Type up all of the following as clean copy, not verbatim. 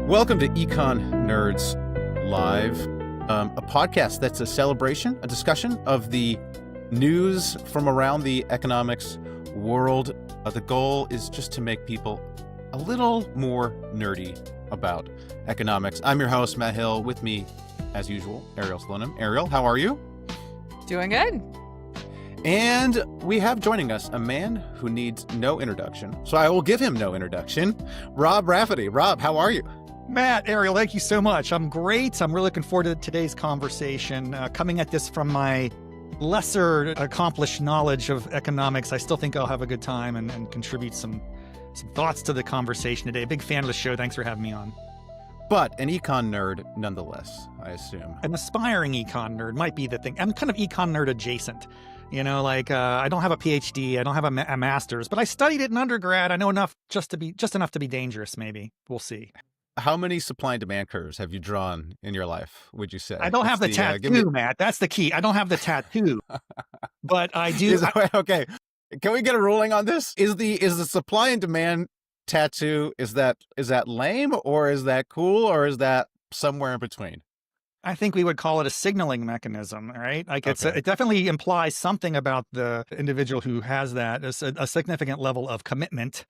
Welcome to Econ Nerds Live, a podcast that's a celebration, a discussion of the news from around the economics world. The goal is just to make people a little more nerdy about economics. I'm your host, Matt Hill. With me, as usual, Ariel Slonim. Ariel, how are you? Doing good. And we have joining us a man who needs no introduction, so I will give him no introduction, Rob Raffety. Rob, how are you? Matt, Ariel, thank you so much. I'm great. I'm really looking forward to today's conversation. Coming at this from my lesser accomplished knowledge of economics, I still think I'll have a good time and contribute some thoughts to the conversation today. Big fan of the show. Thanks for having me on. But an econ nerd nonetheless, I assume. An aspiring econ nerd might be the thing. I'm kind of econ nerd adjacent. You know, like I don't have a PhD, I don't have a master's, but I studied it in undergrad. I know enough just enough to be dangerous, maybe. We'll see. How many supply and demand curves have you drawn in your life, would you say? I don't have the tattoo, Matt. That's the key. I don't have the tattoo, but I do. Okay. Can we get a ruling on this? Is the supply and demand tattoo, is that lame, or is that cool, or is that somewhere in between? I think we would call it a signaling mechanism, right? Like it definitely implies something about the individual who has that, a significant level of commitment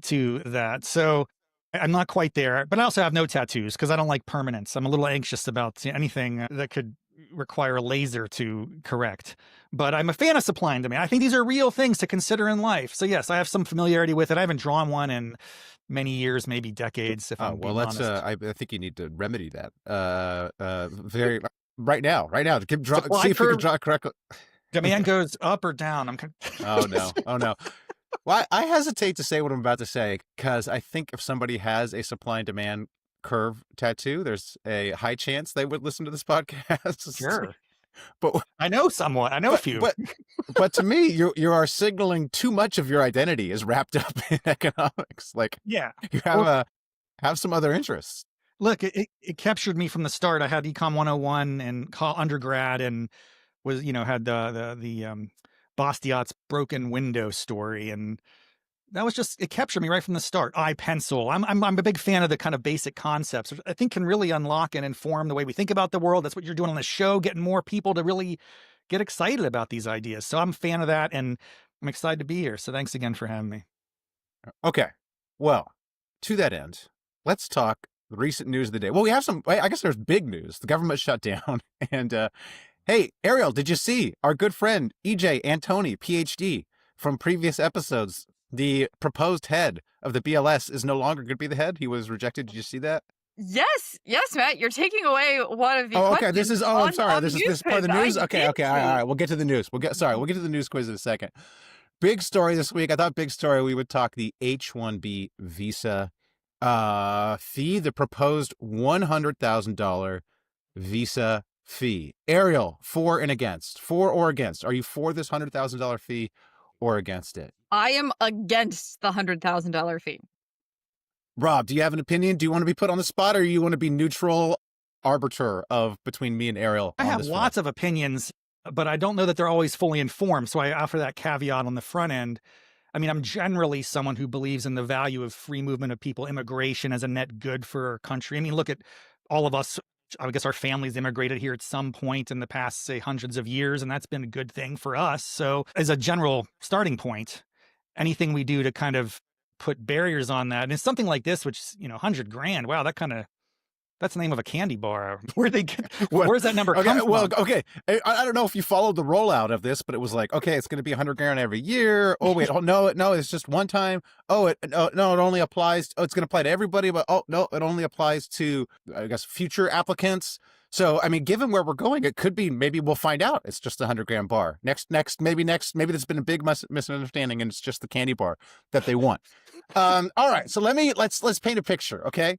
to that. So I'm not quite there, but I also have no tattoos because I don't like permanence. I'm a little anxious about anything that could require a laser to correct. But I'm a fan of supply and demand. I think these are real things to consider in life. So yes, I have some familiarity with it. I haven't drawn one in many years, maybe decades. If I'm being honest. I think you need to remedy that. Very right now. See if you can draw correctly. Demand goes up or down. Oh no. Well, I hesitate to say what I'm about to say because I think if somebody has a supply and demand curve tattoo, there's a high chance they would listen to this podcast. Sure. But I know somewhat. I know a few. But to me, you are signaling too much of your identity is wrapped up in economics. Like, yeah, you have some other interests. Look, it captured me from the start. I had Econ 101 in undergrad and was, had the Bastiat's broken window story, and that was it captured me right from the start. iPencil. I'm a big fan of the kind of basic concepts, which I think can really unlock and inform the way we think about the world. That's what you're doing on the show, getting more people to really get excited about these ideas. So I'm a fan of that, and I'm excited to be here. So thanks again for having me. Okay. Well, to that end, let's talk the recent news of the day. Well, we have I guess there's big news. The government shut down. And hey, Ariel, did you see our good friend EJ Antoni, PhD, from previous episodes? The proposed head of the BLS is no longer going to be the head. He was rejected. Did you see that? Yes, Matt. You're taking away one of the. Oh, okay. This is. Oh, I'm sorry. This is part of the news. Okay. All right. We'll get to the news. We'll get to the news quiz in a second. Big story this week. I thought big story. We would talk the H1B visa fee, the proposed $100,000 visa fee. Ariel, for or against? Are you for this $100,000 fee or against it? I am against the $100,000 fee. Rob, do you have an opinion? Do you want to be put on the spot, or you want to be neutral arbiter between me and Ariel? I have lots of opinions, but I don't know that they're always fully informed. So I offer that caveat on the front end. I mean, I'm generally someone who believes in the value of free movement of people, immigration as a net good for our country. I mean, look at all of us. I guess our families immigrated here at some point in the past, say, hundreds of years, and that's been a good thing for us. So as a general starting point, anything we do to kind of put barriers on that, and it's something like this, which, $100,000. Wow, that's the name of a candy bar. Where's that number come from? Well, okay. I don't know if you followed the rollout of this, but it was like, okay, it's going to be $100,000 every year. Oh, wait, no, it's just one time. Oh, it only applies. It's going to apply to everybody, but no, it only applies to, I guess, future applicants. So, I mean, given where we're going, it could be, maybe we'll find out it's just a $100,000 bar. Maybe there's been a big misunderstanding and it's just the candy bar that they want. All right. So let's paint a picture. Okay.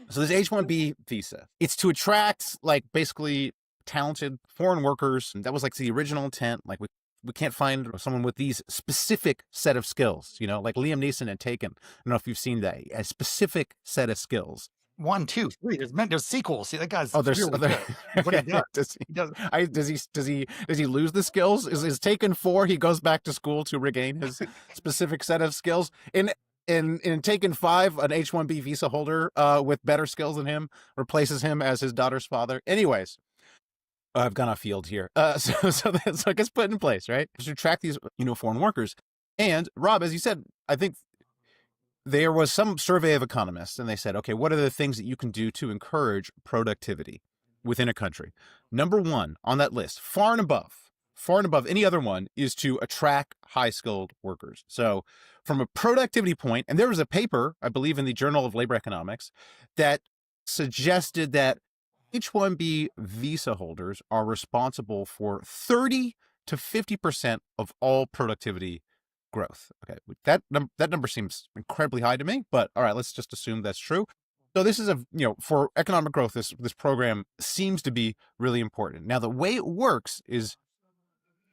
So this H1B visa, it's to attract basically talented foreign workers. And that was the original intent. We can't find someone with these specific set of skills, like Liam Neeson and Taken. I don't know if you've seen that, a specific set of skills. 1, 2, 3. There's sequels. See, that guy's. Oh, there's. What he does. Does he lose the skills? Is Taken 4? He goes back to school to regain his specific set of skills. in Taken 5, an H1B visa holder with better skills than him replaces him as his daughter's father. Anyways, I've gone off field here. So it gets put in place, right? To track these, foreign workers. And Rob, as you said, I think there was some survey of economists, and they said, okay, what are the things that you can do to encourage productivity within a country? Number one on that list, far and above any other one, is to attract high-skilled workers. So from a productivity point, and there was a paper, I believe, in the Journal of Labor Economics that suggested that H1B visa holders are responsible for 30 to 50% of all productivity growth. Okay, that number seems incredibly high to me, but all right, let's just assume that's true. So this is for economic growth, this program seems to be really important. Now, the way it works is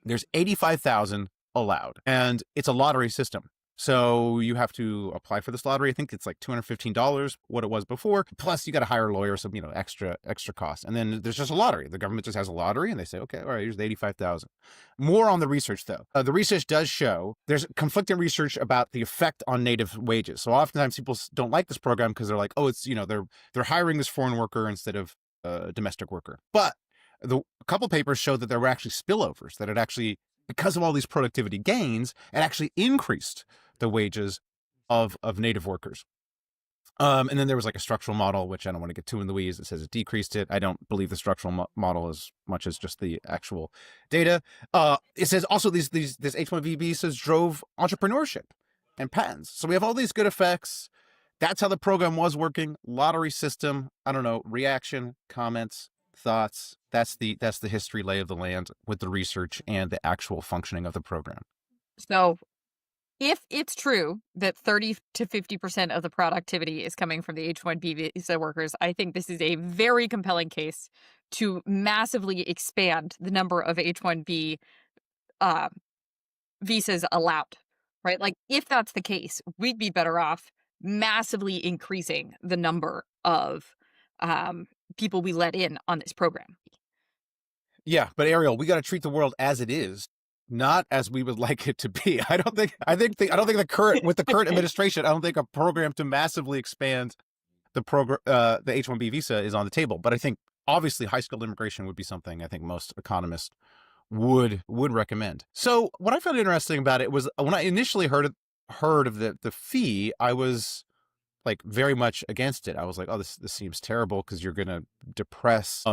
there's 85,000 allowed, and it's a lottery system. So you have to apply for this lottery. I think it's like $215, what it was before. Plus, you got to hire a lawyer, some extra costs. And then there's just a lottery. The government just has a lottery, and they say, okay, all right, here's the 85,000. More on the research, though. The research does show there's conflicting research about the effect on native wages. So oftentimes people don't like this program because they're like, oh, it's they're hiring this foreign worker instead of a domestic worker. But a couple papers showed that there were actually spillovers, that it actually, because of all these productivity gains, it actually increased the wages of native workers. And then there was like a structural model, which I don't want to get too in the weeds. It says it decreased it. I don't believe the structural model as much as just the actual data. It says also this H1B visas drove entrepreneurship and patents. So we have all these good effects. That's how the program was working. Lottery system. I don't know. Reaction, comments, thoughts. That's the history lay of the land with the research and the actual functioning of the program. So if it's true that 30 to 50% of the productivity is coming from the H-1B visa workers, I think this is a very compelling case to massively expand the number of H-1B visas allowed, right? Like, if that's the case, we'd be better off massively increasing the number of people we let in on this program. Yeah, but Ariel, we got to treat the world as it is, not as we would like it to be. I don't think the current administration, I don't think a program to massively expand the H-1B visa is on the table. But I think obviously high-skilled immigration would be something I think most economists would recommend. So what I found interesting about it was when I initially heard of the fee, I was like very much against it. I was like, oh, this seems terrible because you're going to depress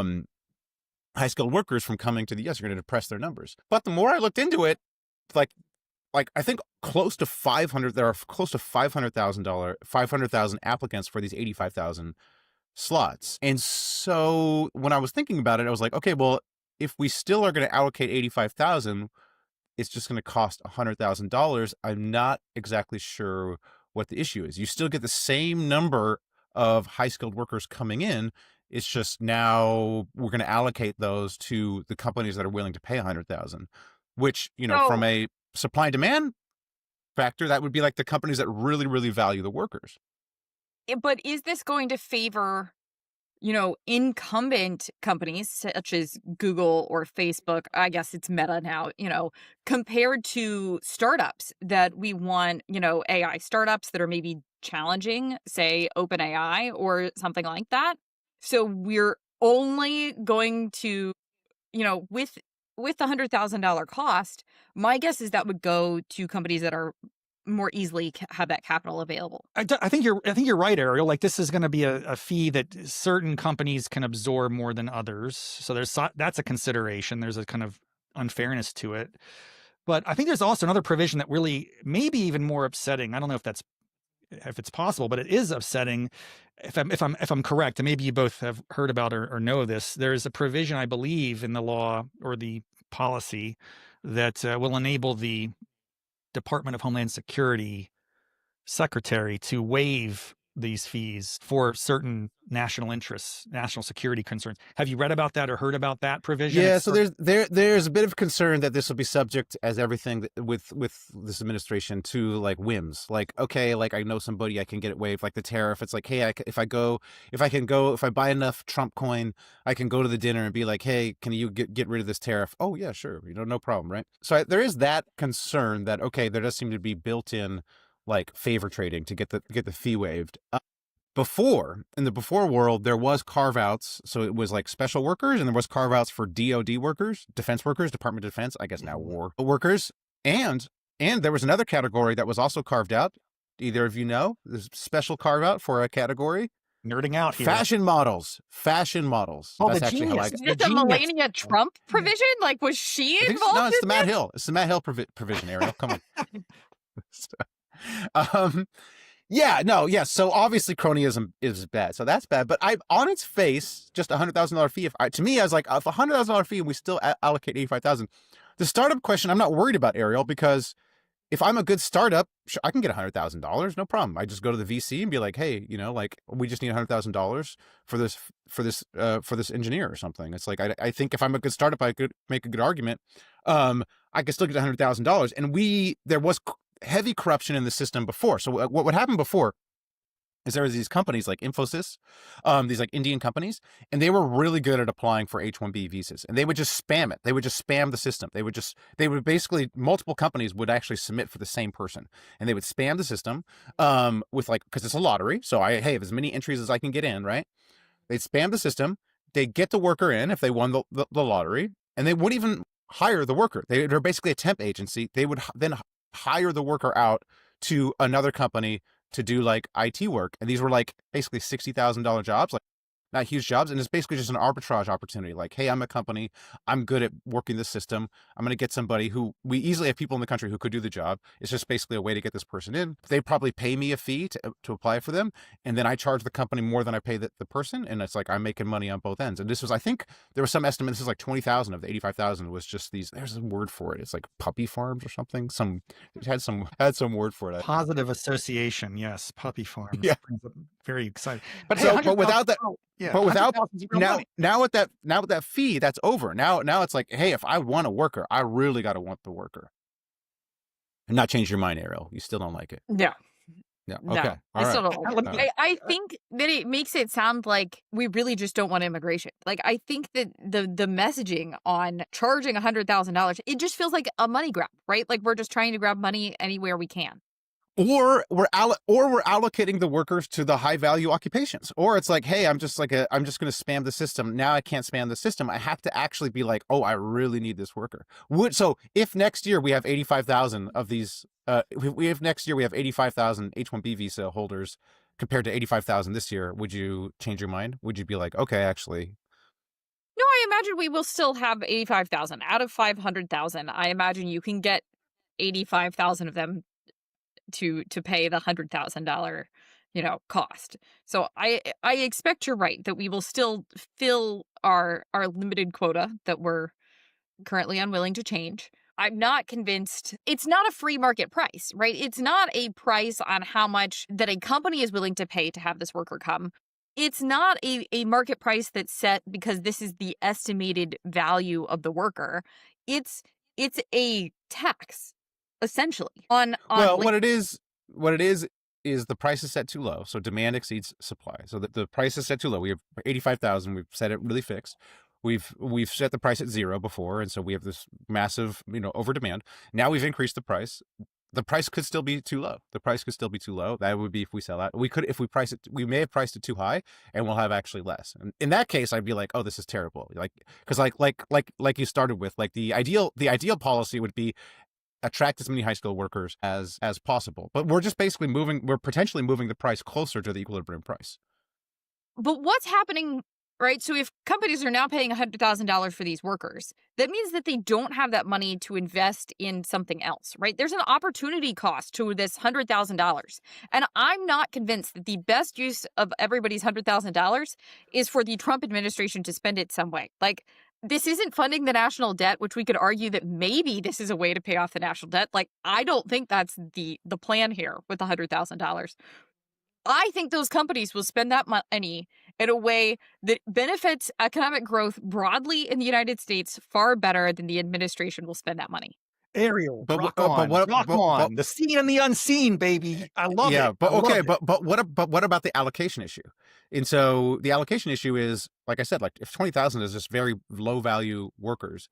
high-skilled workers from coming to the U.S. You're going to depress their numbers. But the more I looked into it, like I think there are close to 500,000 applicants for these 85,000 slots. And so when I was thinking about it, I was like, okay, well, if we still are going to allocate 85,000, it's just going to cost $100,000. I'm not exactly sure what the issue is. You still get the same number of high-skilled workers coming in. It's just now we're going to allocate those to the companies that are willing to pay 100,000, which, from a supply and demand factor, that would be like the companies that really, really value the workers. But is this going to favor, incumbent companies such as Google or Facebook? I guess it's Meta now, compared to startups that we want, AI startups that are maybe challenging, say OpenAI or something like that. So we're only going to, with the $100,000 cost, my guess is that would go to companies that are more easily have that capital available. I think you're right, Ariel. Like, this is going to be a fee that certain companies can absorb more than others. So that's a consideration. There's a kind of unfairness to it. But I think there's also another provision that really maybe even more upsetting. I don't know if it's possible, but it is upsetting. If I'm correct, and maybe you both have heard about or know this, there's a provision, I believe, in the law or the policy that will enable the Department of Homeland Security secretary to waive these fees for certain national interests, national security concerns. Have you read about that or heard about that provision? Yeah, so there's a bit of concern that this will be subject, as everything with this administration, to like whims. Like, okay, like I know somebody, I can get it waived. Like the tariff, it's like, hey, if I buy enough Trump coin, I can go to the dinner and be like, hey, can you get rid of this tariff? Oh yeah, sure, no problem, right? So there is that concern that, okay, there does seem to be built-in like favor trading to get the fee waived. In the before world, there was carve outs. So it was like special workers, and there was carve outs for DoD workers, defense workers, Department of Defense, I guess now war workers. And there was another category that was also carved out. Either of you know? There's a special carve out for a category. Nerding out here. Fashion models. Oh, That's the actually how I genius. Is The this a genius. Melania Trump provision? Like, was she No, involved it's the in Matt this? Hill. It's the Matt Hill provision, Ariel. Come on. So obviously cronyism is bad, so that's bad. But on its face, just $100,000 fee. To me, I was like, if $100,000 fee and we still allocate 85,000, the startup question, I'm not worried about, Ariel, because if I'm a good startup, I can get $100,000, no problem. I just go to the VC and be like, hey, like we just need $100,000 for this engineer or something. It's like I think if I'm a good startup, I could make a good argument. I could still get $100,000, and there was heavy corruption in the system before. So what happened before is there was these companies like Infosys, these like Indian companies, and they were really good at applying for H1B visas, and they would just spam it. They would just spam the system. They would basically, multiple companies would actually submit for the same person, and they would spam the system with like, because it's a lottery. So hey, have as many entries as I can get in, right? They'd spam the system. They'd get the worker in if they won the lottery, and they wouldn't even hire the worker. They're basically a temp agency. They would then hire the worker out to another company to do like IT work. And these were like basically $60,000 jobs, like not huge jobs. And it's basically just an arbitrage opportunity. Like, hey, I'm a company. I'm good at working this system. I'm going to get somebody who we easily have people in the country who could do the job. It's just basically a way to get this person in. They probably pay me a fee to apply for them. And then I charge the company more than I pay the person. And it's like, I'm making money on both ends. And this was, I think there was some estimate. This is like 20,000 of the 85,000 was just these, there's a word for it. It's like puppy farms or something. It had some word for it. Positive association. Yes. Puppy farms. Yeah. Very excited. But So, hey, but without that, yeah, but without 100,000 is real money. now with that fee, that's over. Now it's like, hey, if I want a worker, I really got to want the worker. And not change your mind, Ariel. You still don't like it. No. Yeah. No, Okay. I All still right. don't. Let me- I think that it makes it sound like we really just don't want immigration. Like, I think that the messaging on charging $100,000, it just feels like a money grab, right? Like we're just trying to grab money anywhere we can. Or we're allocating the workers to the high value occupations. Or it's like, hey, I'm just going to spam the system. Now I can't spam the system. I have to actually be like, oh, I really need this worker. So if next year we have 85,000 of these, if next year we have 85,000 H1B visa holders compared to 85,000 this year, would you change your mind? Would you be like, okay, actually? No, I imagine we will still have 85,000 out of 500,000. I imagine you can get 85,000 of them to pay the $100,000 cost. So I expect you're right that we will still fill our limited quota that we're currently unwilling to change. I'm not convinced. It's not a free market price, right? It's not a price on how much that a company is willing to pay to have this worker come. It's not a market price that's set because this is the estimated value of the worker. It's a tax, essentially, on Well, what it is the price is set too low, so demand exceeds supply. So the price is set too low. We have 85,000. We've set it really fixed. We've set the price at zero before, and so we have this massive over demand. Now we've increased the price. The price could still be too low. That would be if we sell out. If we price it, we may have priced it too high, and we'll have actually less. And in that case, I'd be like, oh, this is terrible. Because like you started with, like the ideal policy would be attract as many high skilled workers as possible. But we're just basically we're potentially moving the price closer to the equilibrium price. But what's happening, right? So if companies are now paying $100,000 for these workers, that means that they don't have that money to invest in something else, right? There's an opportunity cost to this $100,000. And I'm not convinced that the best use of everybody's $100,000 is for the Trump administration to spend it some way. Like, this isn't funding the national debt, which we could argue that maybe this is a way to pay off the national debt. Like, I don't think that's the plan here with the $100,000. I think those companies will spend that money in a way that benefits economic growth broadly in the United States far better than the administration will spend that money. Ariel, But rock what- on, but what- rock but- on. The seen and the unseen, baby. I love Yeah, it. but I love okay, it. but what about the allocation issue? And so the allocation issue is, like I said, like if 20,000 is just very low value workers,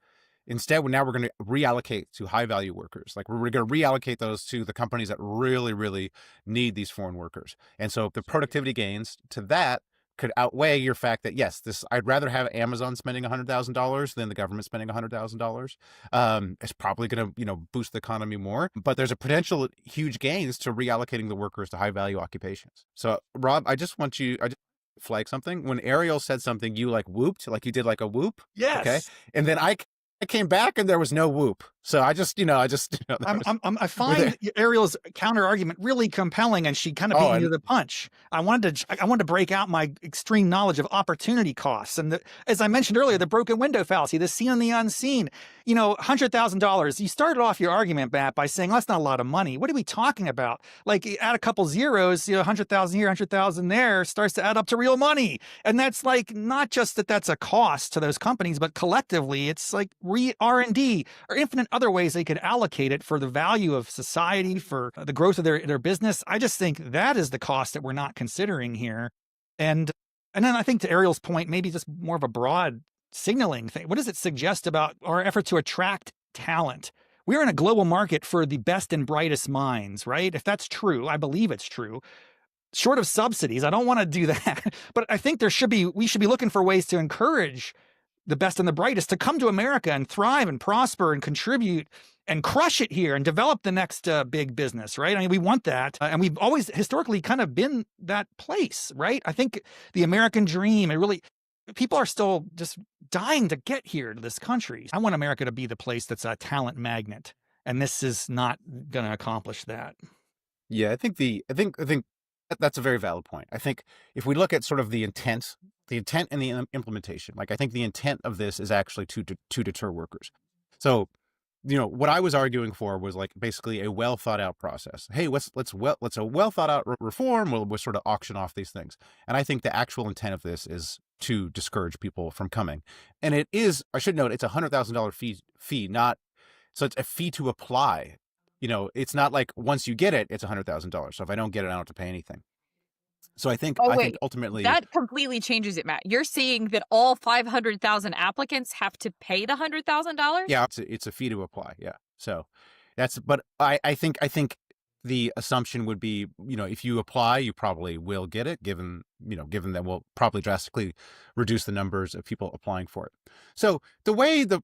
Instead, now we're going to reallocate to high value workers. Like we're going to reallocate those to the companies that really, really need these foreign workers. And so the productivity gains to that could outweigh your fact that, yes, I'd rather have Amazon spending $100,000 than the government spending $100,000. It's probably going to, boost the economy more, but there's a potential huge gains to reallocating the workers to high value occupations. So Rob, I just flag something. When Ariel said something, you like whooped, like you did like a whoop. Yes. Okay. And then I came back and there was no whoop. So I find Ariel's counter argument really compelling, and she kind of beat you to the punch. I wanted to break out my extreme knowledge of opportunity costs, and as I mentioned earlier, the broken window fallacy, the seen and the unseen. $100,000. You started off your argument, Matt, by saying, well, that's not a lot of money. What are we talking about? Like, add a couple zeros, 100,000 here, 100,000 there, starts to add up to real money. And that's like not just that's a cost to those companies, but collectively, it's like R&D or infinite other ways they could allocate it for the value of society, for the growth of their business. I just think that is the cost that we're not considering here. And then I think to Ariel's point, maybe just more of a broad signaling thing. What does it suggest about our effort to attract talent? We're in a global market for the best and brightest minds, right? If that's true, I believe it's true. Short of subsidies, I don't want to do that. But I think we should be looking for ways to encourage the best and the brightest to come to America and thrive and prosper and contribute and crush it here and develop the next big business, right? I mean, we want that. And we've always historically kind of been that place, right? I think the American dream, people are still just dying to get here to this country. I want America to be the place that's a talent magnet. And this is not going to accomplish that. Yeah, I think that's a very valid point. I think if we look at sort of the intent and the implementation, like I think the intent of this is actually to deter workers. So, what I was arguing for was like basically a well thought out process. Hey, let's a well thought out reform. We'll sort of auction off these things. And I think the actual intent of this is to discourage people from coming. And it is, I should note, it's $100,000 fee, not, so it's a fee to apply. It's not like once you get it, it's $100,000. So if I don't get it, I don't have to pay anything. So I think ultimately that completely changes it, Matt. You're saying that all 500,000 applicants have to pay the $100,000? Yeah, it's a fee to apply. Yeah. So but I think the assumption would be, if you apply, you probably will get it, given that we'll probably drastically reduce the numbers of people applying for it. So the way the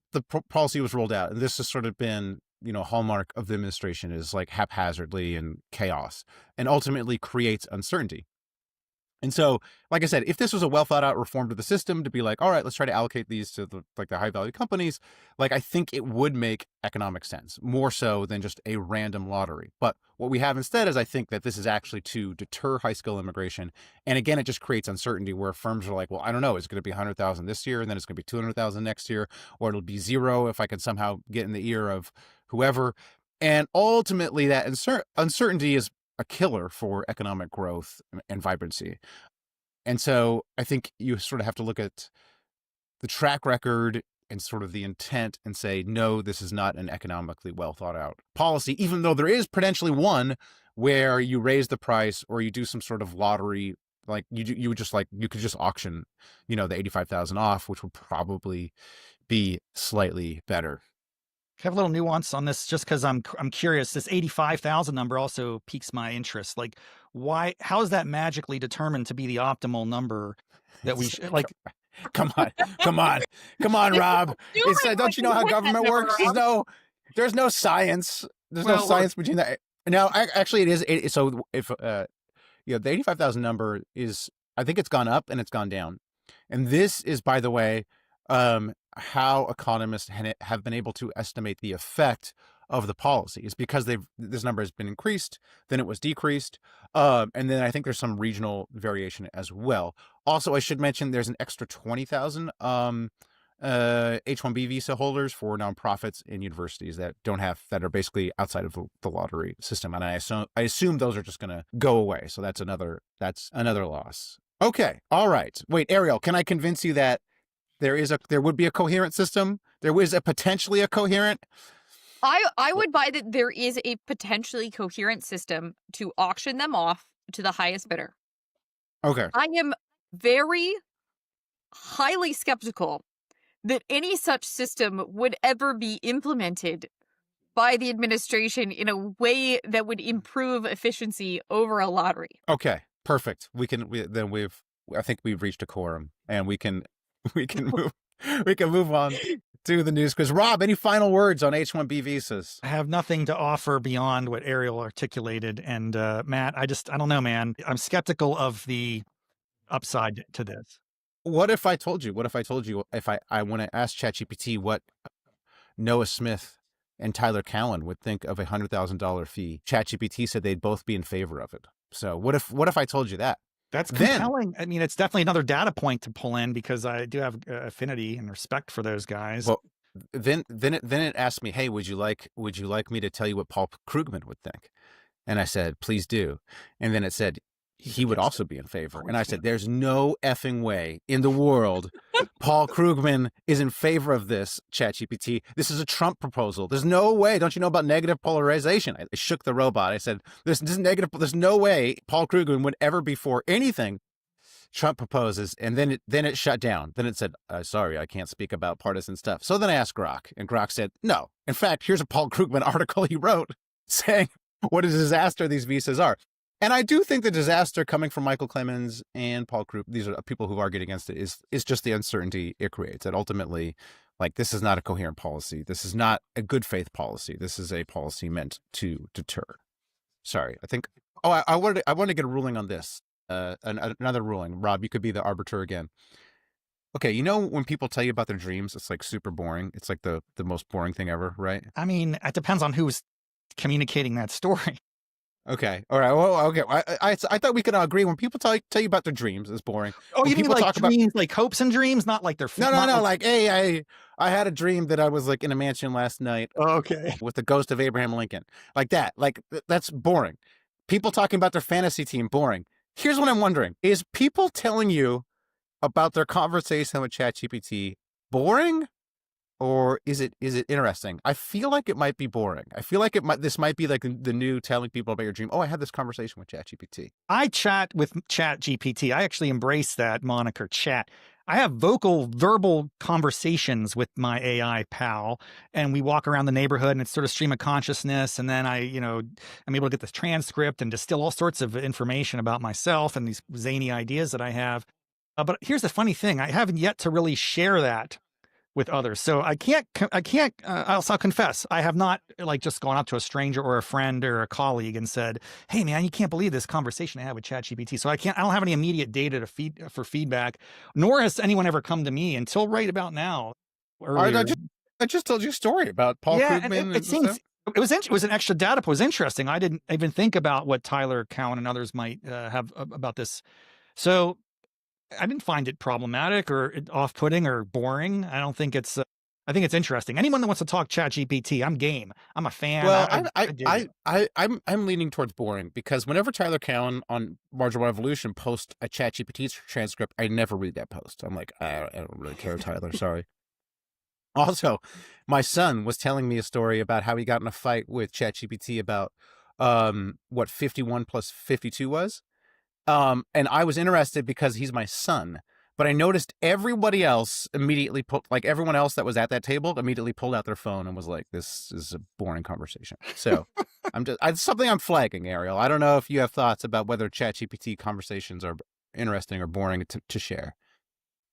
policy was rolled out, and this has sort of been, hallmark of the administration, is like haphazardly and chaos, and ultimately creates uncertainty. And so, like I said, if this was a well thought out reform to the system to be like, all right, let's try to allocate these to the high value companies, like I think it would make economic sense, more so than just a random lottery. But what we have instead is I think that this is actually to deter high skill immigration. And again, it just creates uncertainty where firms are like, well, I don't know, it's going to be 100,000 this year, and then it's going to be 200,000 next year, or it'll be zero if I can somehow get in the ear of whoever. And ultimately that uncertainty is a killer for economic growth and vibrancy. And so I think you sort of have to look at the track record and sort of the intent and say, no, this is not an economically well thought out policy, even though there is potentially one where you raise the price or you do some sort of lottery, like you could just auction, the 85,000 off, which would probably be slightly better. I have a little nuance on this just because I'm curious. This 85,000 number also piques my interest. Like, why? How is that magically determined to be the optimal number that we should like? Come on, Rob. Don't you know how government works? There's no science. There's no science between that. Now, actually, it is. So if the 85,000 number is, I think it's gone up and it's gone down, and this is, by the way, how economists have been able to estimate the effect of the policy is because this number has been increased, then it was decreased, and then I think there's some regional variation as well. Also, I should mention there's an extra 20,000 H1B visa holders for nonprofits and universities that are basically outside of the lottery system, and I assume those are just going to go away. So that's another loss. Okay, all right. Wait, Ariel, can I convince you that there would be a coherent system? There was potentially a coherent. I would buy that there is a potentially coherent system to auction them off to the highest bidder. Okay. I am very highly skeptical that any such system would ever be implemented by the administration in a way that would improve efficiency over a lottery. Okay, perfect. I think we've reached a quorum, and we can move on to the news quiz. Rob, any final words on H1B visas? I have nothing to offer beyond what Ariel articulated. And Matt, I don't know, man. I'm skeptical of the upside to this. What if I told you if I want to ask ChatGPT what Noah Smith and Tyler Cowen would think of $100,000 fee? ChatGPT said they'd both be in favor of it. So what if I told you that? That's compelling. I mean, it's definitely another data point to pull in because I do have affinity and respect for those guys. Well, then it asked me, hey, would you like me to tell you what Paul Krugman would think? And I said, please do. And then it said he would also be in favor. And I said, there's no effing way in the world Paul Krugman is in favor of this, ChatGPT. This is a Trump proposal. There's no way. Don't you know about negative polarization? I shook the robot. I said, this is negative. There's no way Paul Krugman would ever be for anything Trump proposes. And then it shut down. Then it said, sorry, I can't speak about partisan stuff. So then I asked Grok, and Grok said, no. In fact, here's a Paul Krugman article he wrote saying what a disaster these visas are. And I do think the disaster coming from Michael Clemens and Paul Krugman, these are people who've argued against it, is just the uncertainty it creates. That ultimately, like, this is not a coherent policy. This is not a good faith policy. This is a policy meant to deter. Sorry, I think. Oh, I wanted to get a ruling on this. Another ruling. Rob, you could be the arbiter again. Okay, you know when people tell you about their dreams, it's like super boring. It's like the most boring thing ever, right? I mean, it depends on who's communicating that story. Okay. All right. Well, okay. I thought we could all agree when people tell you about their dreams, it's boring. Oh, when you mean people like dreams, like hopes and dreams, not like their No. Like, hey, I had a dream that I was like in a mansion last night. Okay. With the ghost of Abraham Lincoln, like that. Like that's boring. People talking about their fantasy team, boring. Here's what I'm wondering: is people telling you about their conversation with ChatGPT boring? Or is it interesting? I feel like it might be boring. I feel like this might be like the new telling people about your dream. Oh, I had this conversation with ChatGPT. I chat with ChatGPT. I actually embrace that moniker, chat. I have verbal conversations with my AI pal, and we walk around the neighborhood, and it's sort of stream of consciousness. And then I'm able to get this transcript and distill all sorts of information about myself and these zany ideas that I have. But here's the funny thing: I haven't yet to really share that with others. So I'll confess, I have not like just gone up to a stranger or a friend or a colleague and said, hey man, you can't believe this conversation I had with ChatGPT. So I don't have any immediate data for feedback, nor has anyone ever come to me until right about now. I just told you a story about Paul Krugman. It was an extra data point. It was interesting. I didn't even think about what Tyler Cowen and others might have about this. So I didn't find it problematic or off-putting or boring. I don't think it's. I think it's interesting. Anyone that wants to talk ChatGPT, I'm game. I'm a fan. Well, I'm leaning towards boring because whenever Tyler Cowen on Marginal Revolution posts a ChatGPT transcript, I never read that post. I'm like, I don't really care, Tyler. Sorry. Also, my son was telling me a story about how he got in a fight with ChatGPT about what 51 plus 52 was. And I was interested because he's my son, but I noticed everybody else immediately everyone else that was at that table immediately pulled out their phone and was like, this is a boring conversation. So it's something I'm flagging, Ariel. I don't know if you have thoughts about whether ChatGPT conversations are interesting or boring to share.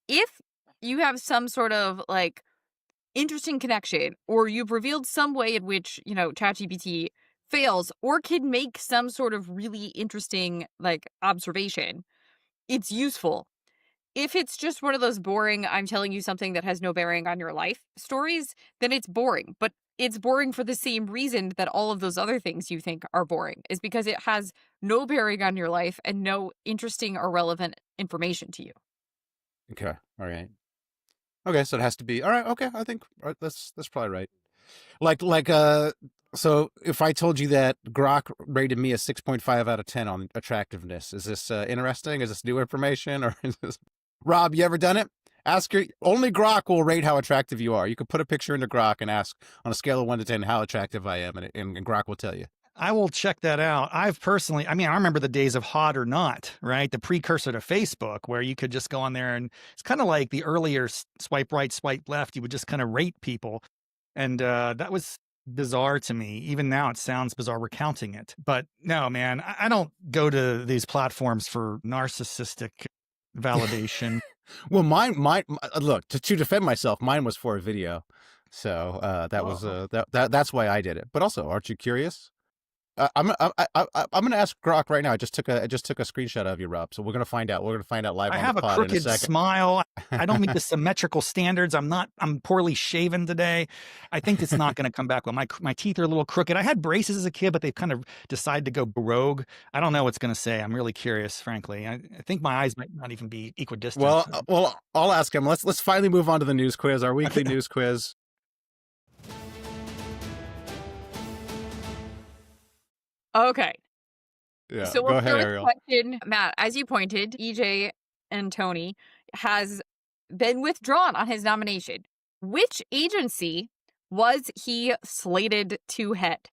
If you have some sort of like interesting connection, or you've revealed some way in which, ChatGPT fails or can make some sort of really interesting like observation, it's useful. If it's just one of those boring, I'm telling you something that has no bearing on your life stories, then it's boring. But it's boring for the same reason that all of those other things you think are boring, is because it has no bearing on your life and no interesting or relevant information to you. Okay. All right. Okay. So it has to be. All right. Okay. I think that's probably right. So if I told you that Grok rated me a 6.5 out of 10 on attractiveness, is this interesting? Is this new information? Or is this... Rob, you ever done it? Only Grok will rate how attractive you are. You could put a picture into Grok and ask on a scale of 1 to 10 how attractive I am, and Grok will tell you. I will check that out. I remember the days of Hot or Not, right? The precursor to Facebook, where you could just go on there and it's kind of like the earlier swipe right, swipe left. You would just kind of rate people. And that was bizarre to me. Even now, it sounds bizarre recounting it. But no, man, I don't go to these platforms for narcissistic validation. Well, mine. Look, to defend myself, mine was for a video, so was that's why I did it. But also, aren't you curious? I'm gonna ask Grok right now. I just took a screenshot of you, Rob. So we're gonna find out. We're gonna find out live. I on have the a pod in a crooked second. smile. I don't meet the symmetrical standards. I'm poorly shaven today. I think it's not going to come back well. My teeth are a little crooked. I had braces as a kid, but they've kind of decided to go rogue. I don't know what's going to say. I'm really curious, frankly. I think my eyes might not even be equidistant. Well, I'll ask him. Let's finally move on to the news quiz, our weekly news quiz. Okay. Yeah. So Go we'll ahead, start with the Ariel. question, Matt, as you pointed, EJ Antoni has been withdrawn on his nomination. Which agency was he slated to head?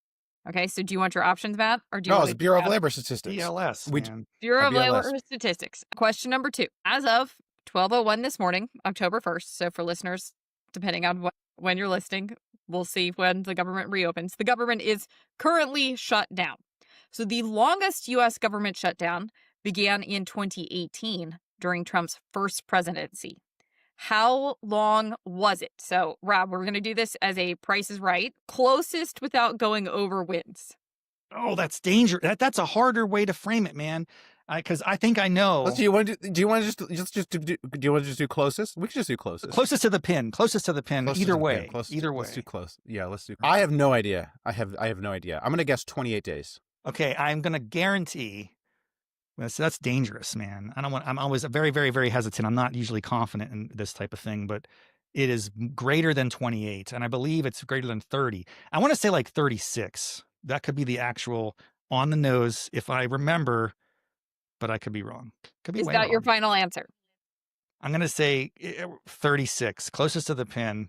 Okay, so do you want your options, Matt? Or do you No, want it's Bureau of Labor Statistics. BLS, man. Bureau of Labor BLS. Statistics. Question number 2. As of 12:01 this morning, October 1st, so for listeners, depending on when you're listening, we'll see when the government reopens. The government is currently shut down. So the longest U.S. government shutdown began in 2018 during Trump's first presidency. How long was it? So, Rob, we're going to do this as a Price is Right. Closest without going over wins. Oh, that's dangerous. That's a harder way to frame it, man. Because I think I know. Do you want to just do closest? We can just do closest. Closest to the pin. Closest to the pin. Closest Either to the way. pin. Either way. Let's do close. Yeah, let's do. I have no idea. I have no idea. I'm going to guess 28 days. Okay, I'm going to guarantee. That's dangerous, man. I'm always very, very, very hesitant. I'm not usually confident in this type of thing, but it is greater than 28, and I believe it's greater than 30. I want to say like 36. That could be the actual on the nose if I remember, but I could be wrong. Could be Is way that wrong. your final answer? I'm going to say 36, closest to the pin.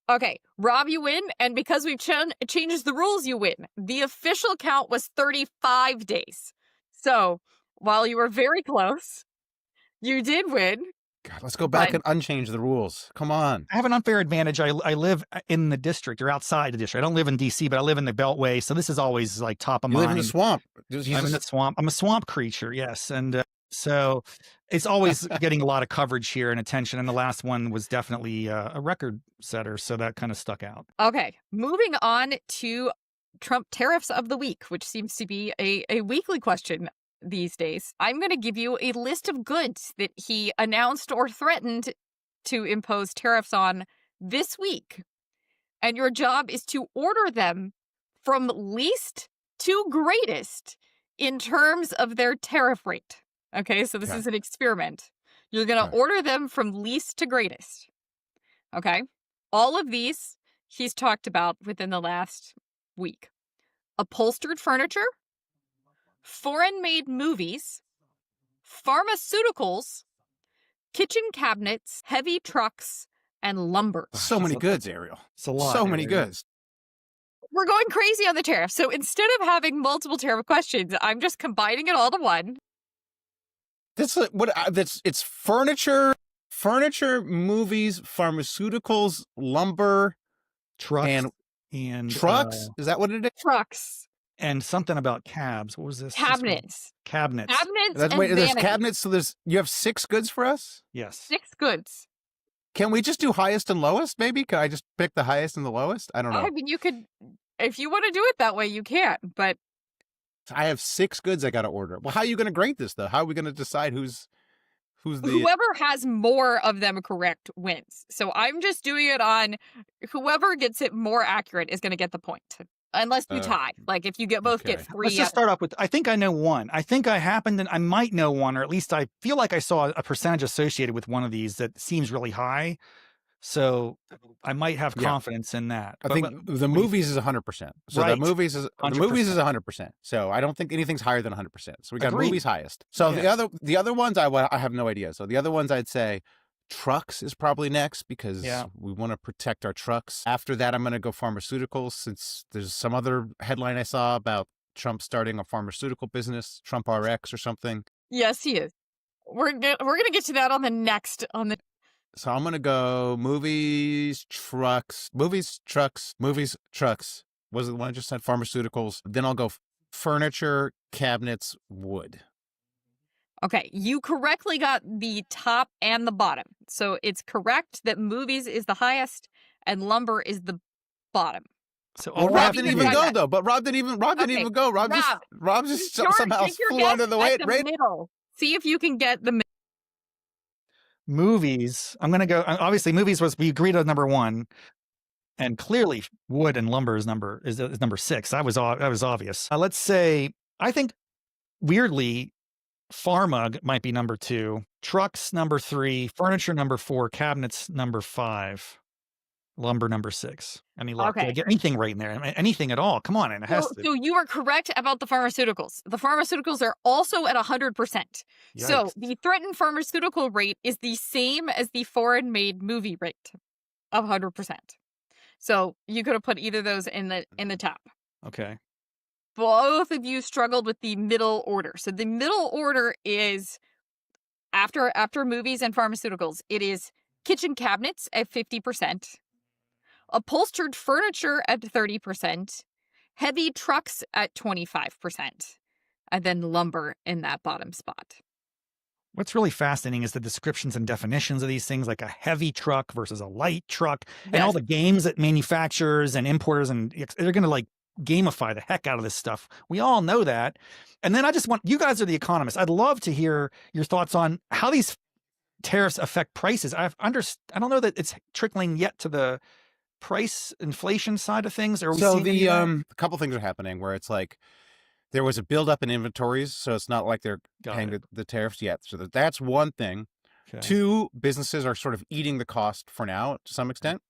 Okay, Rob, you win, and because we've changed the rules, you win. The official count was 35 days. So, while you were very close, you did win. God, let's go back and unchange the rules. Come on. I have an unfair advantage. I live in the district or outside the district. I don't live in D.C., but I live in the Beltway, so this is always like top of mind. You live in the swamp. I'm in the swamp. I'm a swamp creature, yes, and so it's always getting a lot of coverage here and attention. And the last one was definitely a record setter, so that kind of stuck out. Okay, moving on to Trump tariffs of the week, which seems to be a weekly question these days. I'm going to give you a list of goods that he announced or threatened to impose tariffs on this week. And your job is to order them from least to greatest in terms of their tariff rate. Okay, so this is an experiment. You're going to order them from least to greatest. Okay, all of these he's talked about within the last week. Upholstered furniture, foreign-made movies, pharmaceuticals, kitchen cabinets, heavy trucks, and lumber. So many goods, Ariel. It's a lot. So many goods. We're going crazy on the tariff. So instead of having multiple tariff questions, I'm just combining it all to one. It's furniture, movies, pharmaceuticals, lumber, trucks, and trucks. Is that what it is? Trucks. And something about cabs. What was this? Cabinets. Cabinets. There's cabinets. So you have 6 goods for us? Yes. 6 goods. Can we just do highest and lowest, maybe? Can I just pick the highest and the lowest? I don't know. I mean, you could, if you want to do it that way, you can, but I have 6 goods I got to order. Well, how are you going to grade this, though? How are we going to decide who's the... Whoever has more of them correct wins. So I'm just doing it on whoever gets it more accurate is going to get the point. Unless you tie. Like if you both get 3. Let's just start up with, I think I know one. I think I might know one, or at least I feel like I saw a percentage associated with one of these that seems really high. So I might have confidence in that. I think the movies is 100%. So right. the movies is 100%. So I don't think anything's higher than 100%. So we got movies highest. So the other ones I have no idea. So the other ones I'd say trucks is probably next because Yeah. we want to protect our trucks. After that, I'm going to go pharmaceuticals since there's some other headline I saw about Trump starting a pharmaceutical business, Trump RX or something. Yes, he is. We're gonna get to that on the next on the. So I'm going to go movies, trucks. Was it the one I just said? Pharmaceuticals. Then I'll go furniture, cabinets, wood. Okay, you correctly got the top and the bottom. So it's correct that movies is the highest and lumber is the bottom. So Well, all Rob Raffety didn't even go though. But Rob didn't even go. Rob just somehow flew under the radar. Middle. See if you can get the middle. movies. I'm going to go. Obviously, movies we agreed on number 1, and clearly wood and lumber is number 6. That was obvious. Let's say I think weirdly, pharma might be number 2, trucks number 3, furniture number 4, cabinets number 5, lumber number 6. Any luck? Did I Okay. get anything right in there? Anything at all? Come on, it has to. So you are correct about the pharmaceuticals. The pharmaceuticals are also at 100%. So Yikes. the threatened pharmaceutical rate is the same as the foreign-made movie rate of 100%. So you could have put either of those in the top. Okay. Both of you struggled with the middle order. So the middle order is after movies and pharmaceuticals, it is kitchen cabinets at 50%, upholstered furniture at 30%, heavy trucks at 25%, and then lumber in that bottom spot. What's really fascinating is the descriptions and definitions of these things, like a heavy truck versus a light truck, and all the games that manufacturers and importers and they're going to like gamify the heck out of this stuff. We all know that. And then I just want, you guys are the economists. I'd love to hear your thoughts on how these tariffs affect prices. I don't know that it's trickling yet to the price inflation side of things. Are we So seeing a couple things are happening where it's like there was a buildup in inventories, so it's not like they're paying the tariffs yet. So that's one thing. Okay. 2, businesses are sort of eating the cost for now to some extent,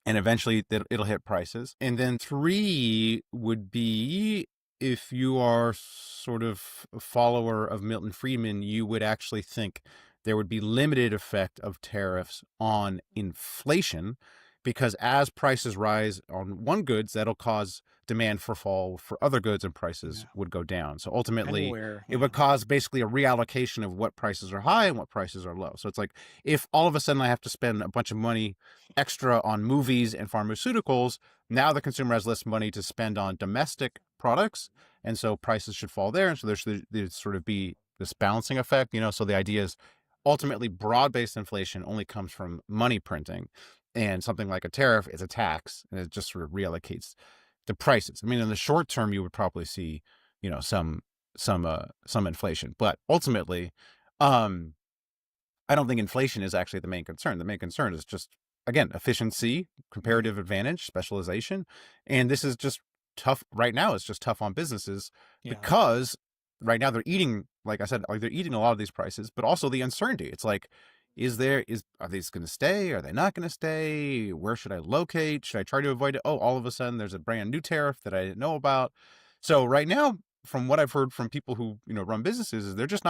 and eventually it'll hit prices. And then 3 would be if you are sort of a follower of Milton Friedman, you would actually think there would be limited effect of tariffs on inflation, because as prices rise on one goods, that'll cause demand for fall for other goods and prices would go down. So ultimately, it would cause basically a reallocation of what prices are high and what prices are low. So it's like if all of a sudden I have to spend a bunch of money extra on movies and pharmaceuticals, now the consumer has less money to spend on domestic products, and so prices should fall there. And so there's sort of be this balancing effect, So the idea is ultimately broad-based inflation only comes from money printing. And something like a tariff is a tax, and it just sort of reallocates the prices. I mean, in the short term, you would probably see, some inflation, but ultimately, I don't think inflation is actually the main concern. The main concern is just, again, efficiency, comparative advantage, specialization, and this is just tough right now. It's just tough on businesses because right now they're eating, like I said, they're eating a lot of these prices, but also the uncertainty. It's like, are these going to stay? Are they not going to stay? Where should I locate? Should I try to avoid it? Oh, all of a sudden there's a brand new tariff that I didn't know about. So right now, from what I've heard from people who, run businesses, is they're just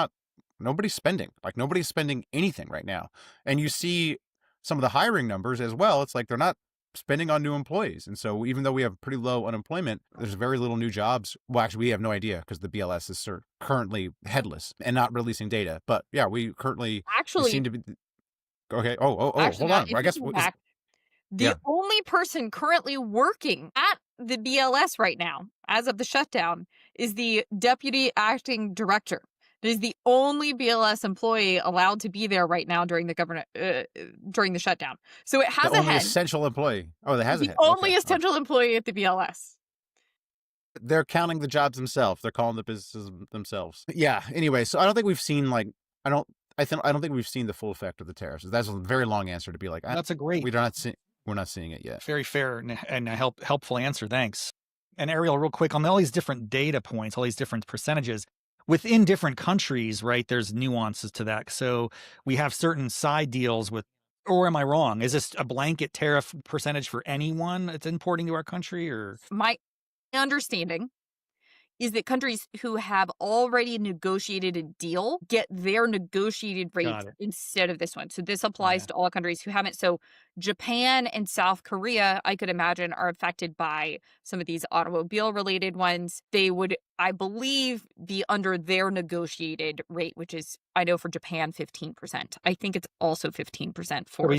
nobody's spending. Like nobody's spending anything right now. And you see some of the hiring numbers as well. It's like they're not spending on new employees. And so even though we have pretty low unemployment, there's very little new jobs. Well, actually, we have no idea because the BLS is currently headless and not releasing data. But yeah, we currently seem to be. Okay. Oh, hold on. I guess the only person currently working at the BLS right now, as of the shutdown, is the deputy acting director. It is the only BLS employee allowed to be there right now during the shutdown. So it has the a only head. Essential employee. Oh, that has a head. Only essential employee at the BLS. They're counting the jobs themselves. They're calling the businesses themselves. Yeah. Anyway, so I don't think we've seen I don't think we've seen the full effect of the tariffs. That's a very long answer to be like. That's a great. We're not seeing it yet. Very fair and a helpful answer. Thanks. And Ariel, real quick on all these different data points, all these different percentages. Within different countries, right, there's nuances to that. So we have certain side deals with, or am I wrong? Is this a blanket tariff percentage for anyone that's importing to our country? Or my understanding is that countries who have already negotiated a deal get their negotiated rate Got it. instead of this one. So this applies Yeah. to all countries who haven't. So Japan and South Korea, I could imagine, are affected by some of these automobile related ones. They would, I believe, be under their negotiated rate, which is, I know for Japan, 15%. I think it's also 15% So for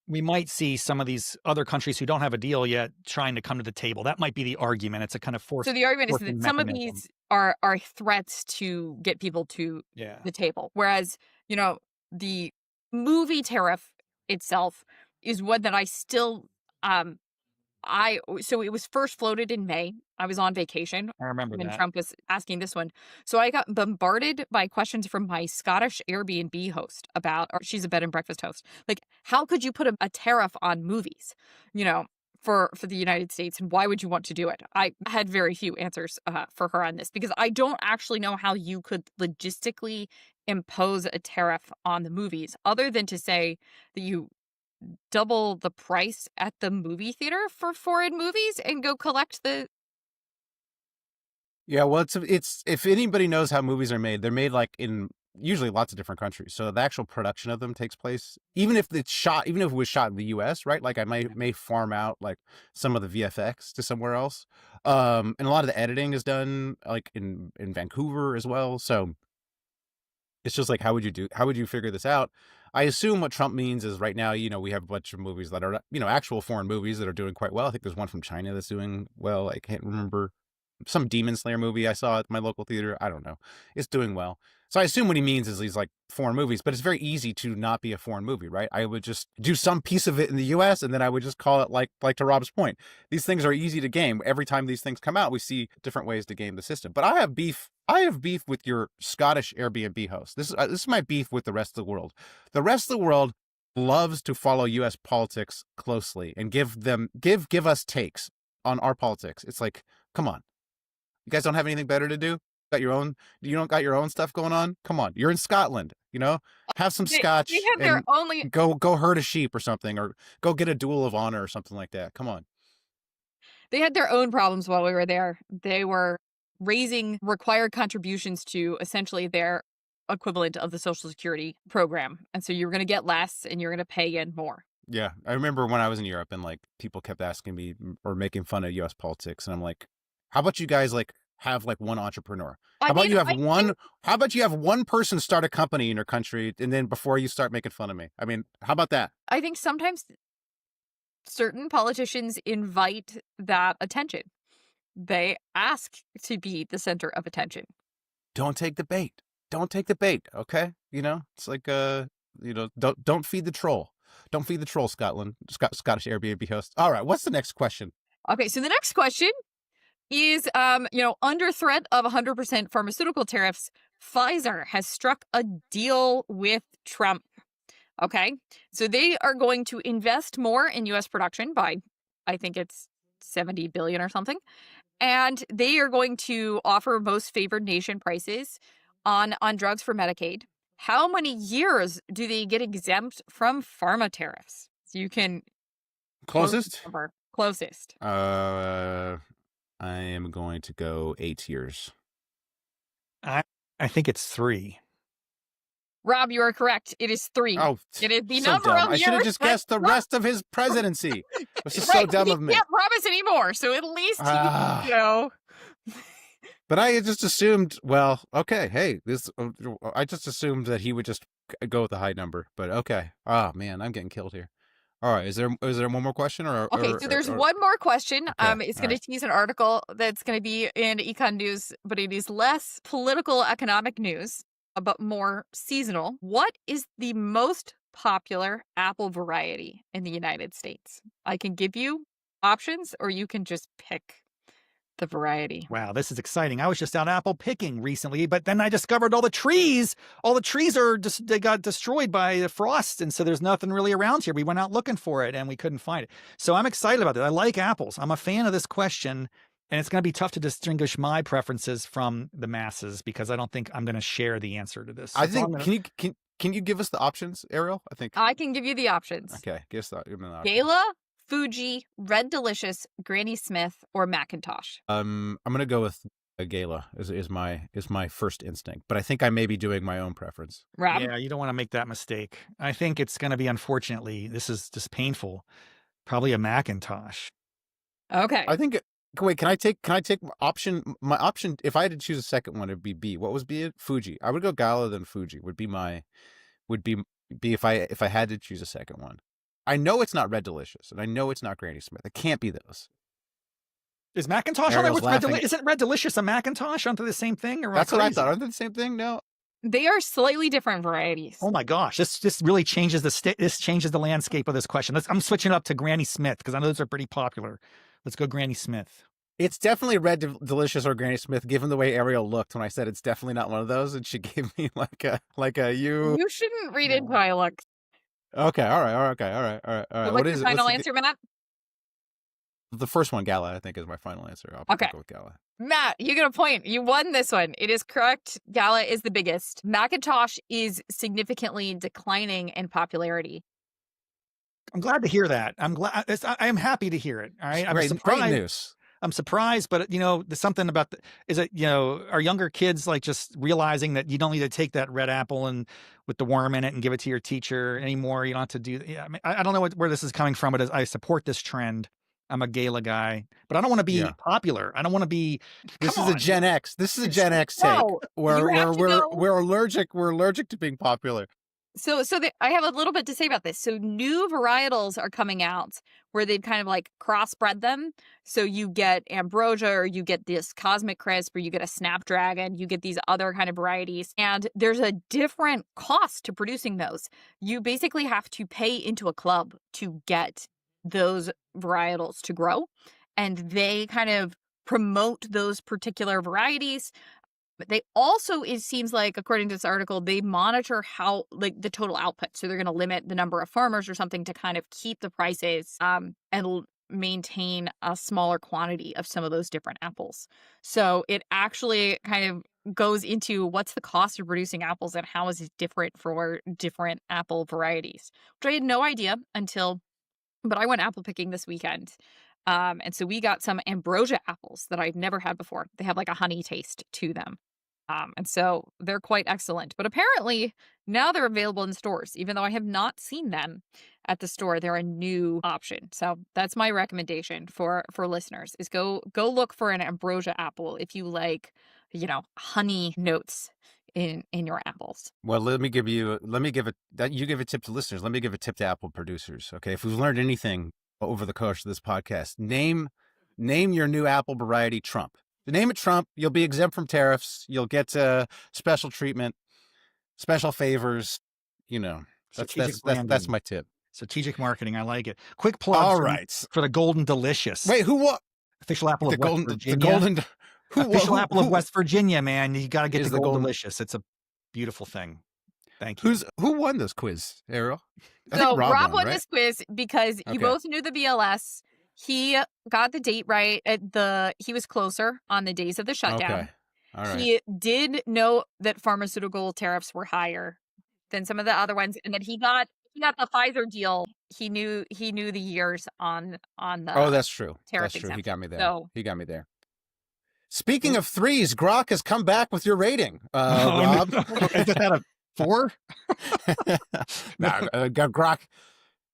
we might see some of these other countries who don't have a deal yet trying to come to the table. That might be the argument. It's a kind of So the argument is forcing that some of mechanism. these are threats to get people to Yeah. the table, whereas, you know, the movie tariff itself is one that I still so it was first floated in May. I was on vacation I remember when that. Trump was asking this one. So I got bombarded by questions from my Scottish Airbnb host about, or she's a bed and breakfast host. Like, how could you put a tariff on movies, you know, for the United States, and why would you want to do it? I had very few answers for her on this because I don't actually know how you could logistically impose a tariff on the movies other than to say that you double the price at the movie theater for foreign movies and go collect the. Yeah, well, it's if anybody knows how movies are made, they're made like in usually lots of different countries. So the actual production of them takes place, even if it's shot, even if it was shot in the U.S., right? Like I may farm out like some of the VFX to somewhere else, and a lot of the editing is done like in Vancouver as well. So it's just like, how would you figure this out? I assume what Trump means is right now, you know, we have a bunch of movies that are, you know, actual foreign movies that are doing quite well. I think there's one from China that's doing well. I can't remember. Some Demon Slayer movie I saw at my local theater. I don't know. It's doing well. So I assume what he means is these like foreign movies, but it's very easy to not be a foreign movie, right? I would just do some piece of it in the US and then I would just call it like to Rob's point. These things are easy to game. Every time these things come out, we see different ways to game the system. But I have beef with your Scottish Airbnb host. This is my beef with the rest of the world. The rest of the world loves to follow US politics closely and give us takes on our politics. It's like, come on. You guys don't have anything better to do? You don't got your own stuff going on? Come on. You're in Scotland, you know? Have some scotch They have their and only. go herd a sheep or something, or go get a duel of honor or something like that. Come on. They had their own problems while we were there. They were raising required contributions to essentially their equivalent of the Social Security program. And so you're going to get less and you're going to pay in more. Yeah. I remember when I was in Europe and like people kept asking me or making fun of US politics, and I'm like, how about you guys like have like one entrepreneur? How about you have one person start a company in your country, and then before you start making fun of me? I mean, how about that? I think sometimes certain politicians invite that attention. They ask to be the center of attention. Don't take the bait. Don't take the bait, okay? You know, it's like you know, don't feed the troll. Don't feed the troll, Scotland. Scottish Airbnb host. All right, what's the next question? Okay, so the next question is, you know, under threat of 100% pharmaceutical tariffs, Pfizer has struck a deal with Trump. Okay, so they are going to invest more in U.S. production by, I think it's 70 billion or something. And they are going to offer most favored nation prices on drugs for Medicaid. How many years do they get exempt from pharma tariffs? So you can Closest? Closest. I am going to go 8 years. I think it's 3. Rob, you are correct. It is 3. Oh, it is the so number dumb. of I years. should have just guessed the rest of his presidency. This is so dumb of me. He can't promise anymore, so at least you know. But I just assumed, well, okay, hey, I just assumed that he would just go with the high number. But okay. Oh man, I'm getting killed here. All right, is there one more question Okay, so there's one more question. Okay, It's going to tease an article that's going to be in Econ News, but it is less political economic news, but more seasonal. What is the most popular apple variety in the United States? I can give you options, or you can just pick the variety. Wow, this is exciting. I was just out apple picking recently, but then I discovered all the trees are just, they got destroyed by the frost. And so there's nothing really around here. We went out looking for it and we couldn't find it. So I'm excited about that. I like apples. I'm a fan of this question. And it's going to be tough to distinguish my preferences from the masses because I don't think I'm going to share the answer to this. I think, can you give us the options, Ariel? I think I can give you the options. Okay, give me the options. Gala, Fuji, Red Delicious, Granny Smith, or Macintosh. I'm gonna go with a gala is my first instinct, but I think I may be doing my own preference. Rob? Yeah, you don't want to make that mistake. I think it's going to be, unfortunately, this is just painful, probably a Macintosh. Okay. I think. Wait, can I take my option? If I had to choose a second one, it'd be B. What was B? Fuji. I would go Gala then Fuji. Would be if I had to choose a second one. I know it's not Red Delicious, and I know it's not Granny Smith. It can't be those. Is Macintosh on there Ariel's with laughing. Isn't Red Delicious a Macintosh? Aren't they the same thing? Or am I That's what I crazy? thought. Aren't they the same thing? No. They are slightly different varieties. Oh my gosh, this really changes this changes the landscape of this question. I'm switching up to Granny Smith because I know those are pretty popular. Let's go Granny Smith. It's definitely Red Delicious or Granny Smith, given the way Ariel looked when I said it's definitely not one of those, and she gave me like a you. You shouldn't read into how I look. Okay, all right. So What what's is your it? final answer, Matt? The first one, Gala, I think, is my final answer. I'll Okay. go with Gala. Matt, you get a point. You won this one. It is correct. Gala is the biggest. Macintosh is significantly declining in popularity. I'm glad to hear that. I am happy to hear it. All right. I'm Great surprised. news. I'm surprised, but there's something about is it, are younger kids like just realizing that you don't need to take that red apple and with the worm in it and give it to your teacher anymore. You don't have to do. Yeah, I don't know where this is coming from, but I support this trend. I'm a gala guy, but I don't want to be popular. I don't want to be. This is a Gen X. This is a Gen X take. No, We're allergic to being popular. So I have a little bit to say about this. So new varietals are coming out where they've kind of like crossbred them. So you get ambrosia, or you get this cosmic crisp, or you get a snapdragon, you get these other kind of varieties. And there's a different cost to producing those. You basically have to pay into a club to get those varietals to grow. And they kind of promote those particular varieties. But they also, it seems like, according to this article, they monitor how, like, the total output. So they're going to limit the number of farmers or something to kind of keep the prices and maintain a smaller quantity of some of those different apples. So it actually kind of goes into what's the cost of producing apples and how is it different for different apple varieties, which I had no idea but I went apple picking this weekend. And so we got some ambrosia apples that I'd never had before. They have like a honey taste to them. And so they're quite excellent. But apparently now they're available in stores, even though I have not seen them at the store. They're a new option. So that's my recommendation for listeners is go look for an ambrosia apple if you like, honey notes in your apples. Well, you give a tip to listeners. Let me give a tip to apple producers. Okay. If we've learned anything over the course of this podcast, name your new apple variety Trump. Name it Trump. You'll be exempt from tariffs. You'll get special treatment, special favors. That's my tip. Strategic marketing. I like it. Quick plug. All right. For the Golden Delicious. Wait, who what? Official apple of West Virginia. The golden. Official apple of West Virginia, man. You got to get the Golden Delicious. It's a beautiful thing. Thank you. Who won this quiz, Ariel? So Rob won this quiz because you both knew the BLS. He got the date right he was closer on the days of the shutdown. Okay. All right. He did know that pharmaceutical tariffs were higher than some of the other ones, and that he got the Pfizer deal. He knew the years on the. Oh, that's true. Tariff That's true. exemption. He got me there. So, He got me there. Speaking of threes, Grok has come back with your rating, Rob. No. Is that a 4? Grok.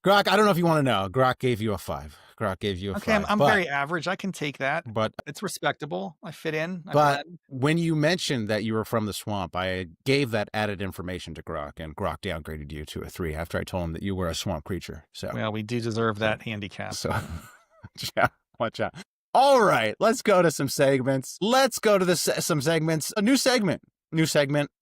I don't know if you want to know. Grok gave you a 5. Grok gave you a 5. Okay, I'm very average. I can take that. But it's respectable. I fit in. But when you mentioned that you were from the swamp, I gave that added information to Grok, and Grok downgraded you to a 3 after I told him that you were a swamp creature. So well, we do deserve that handicap. So watch out. All right, let's go to some segments. Some segments. A new segment.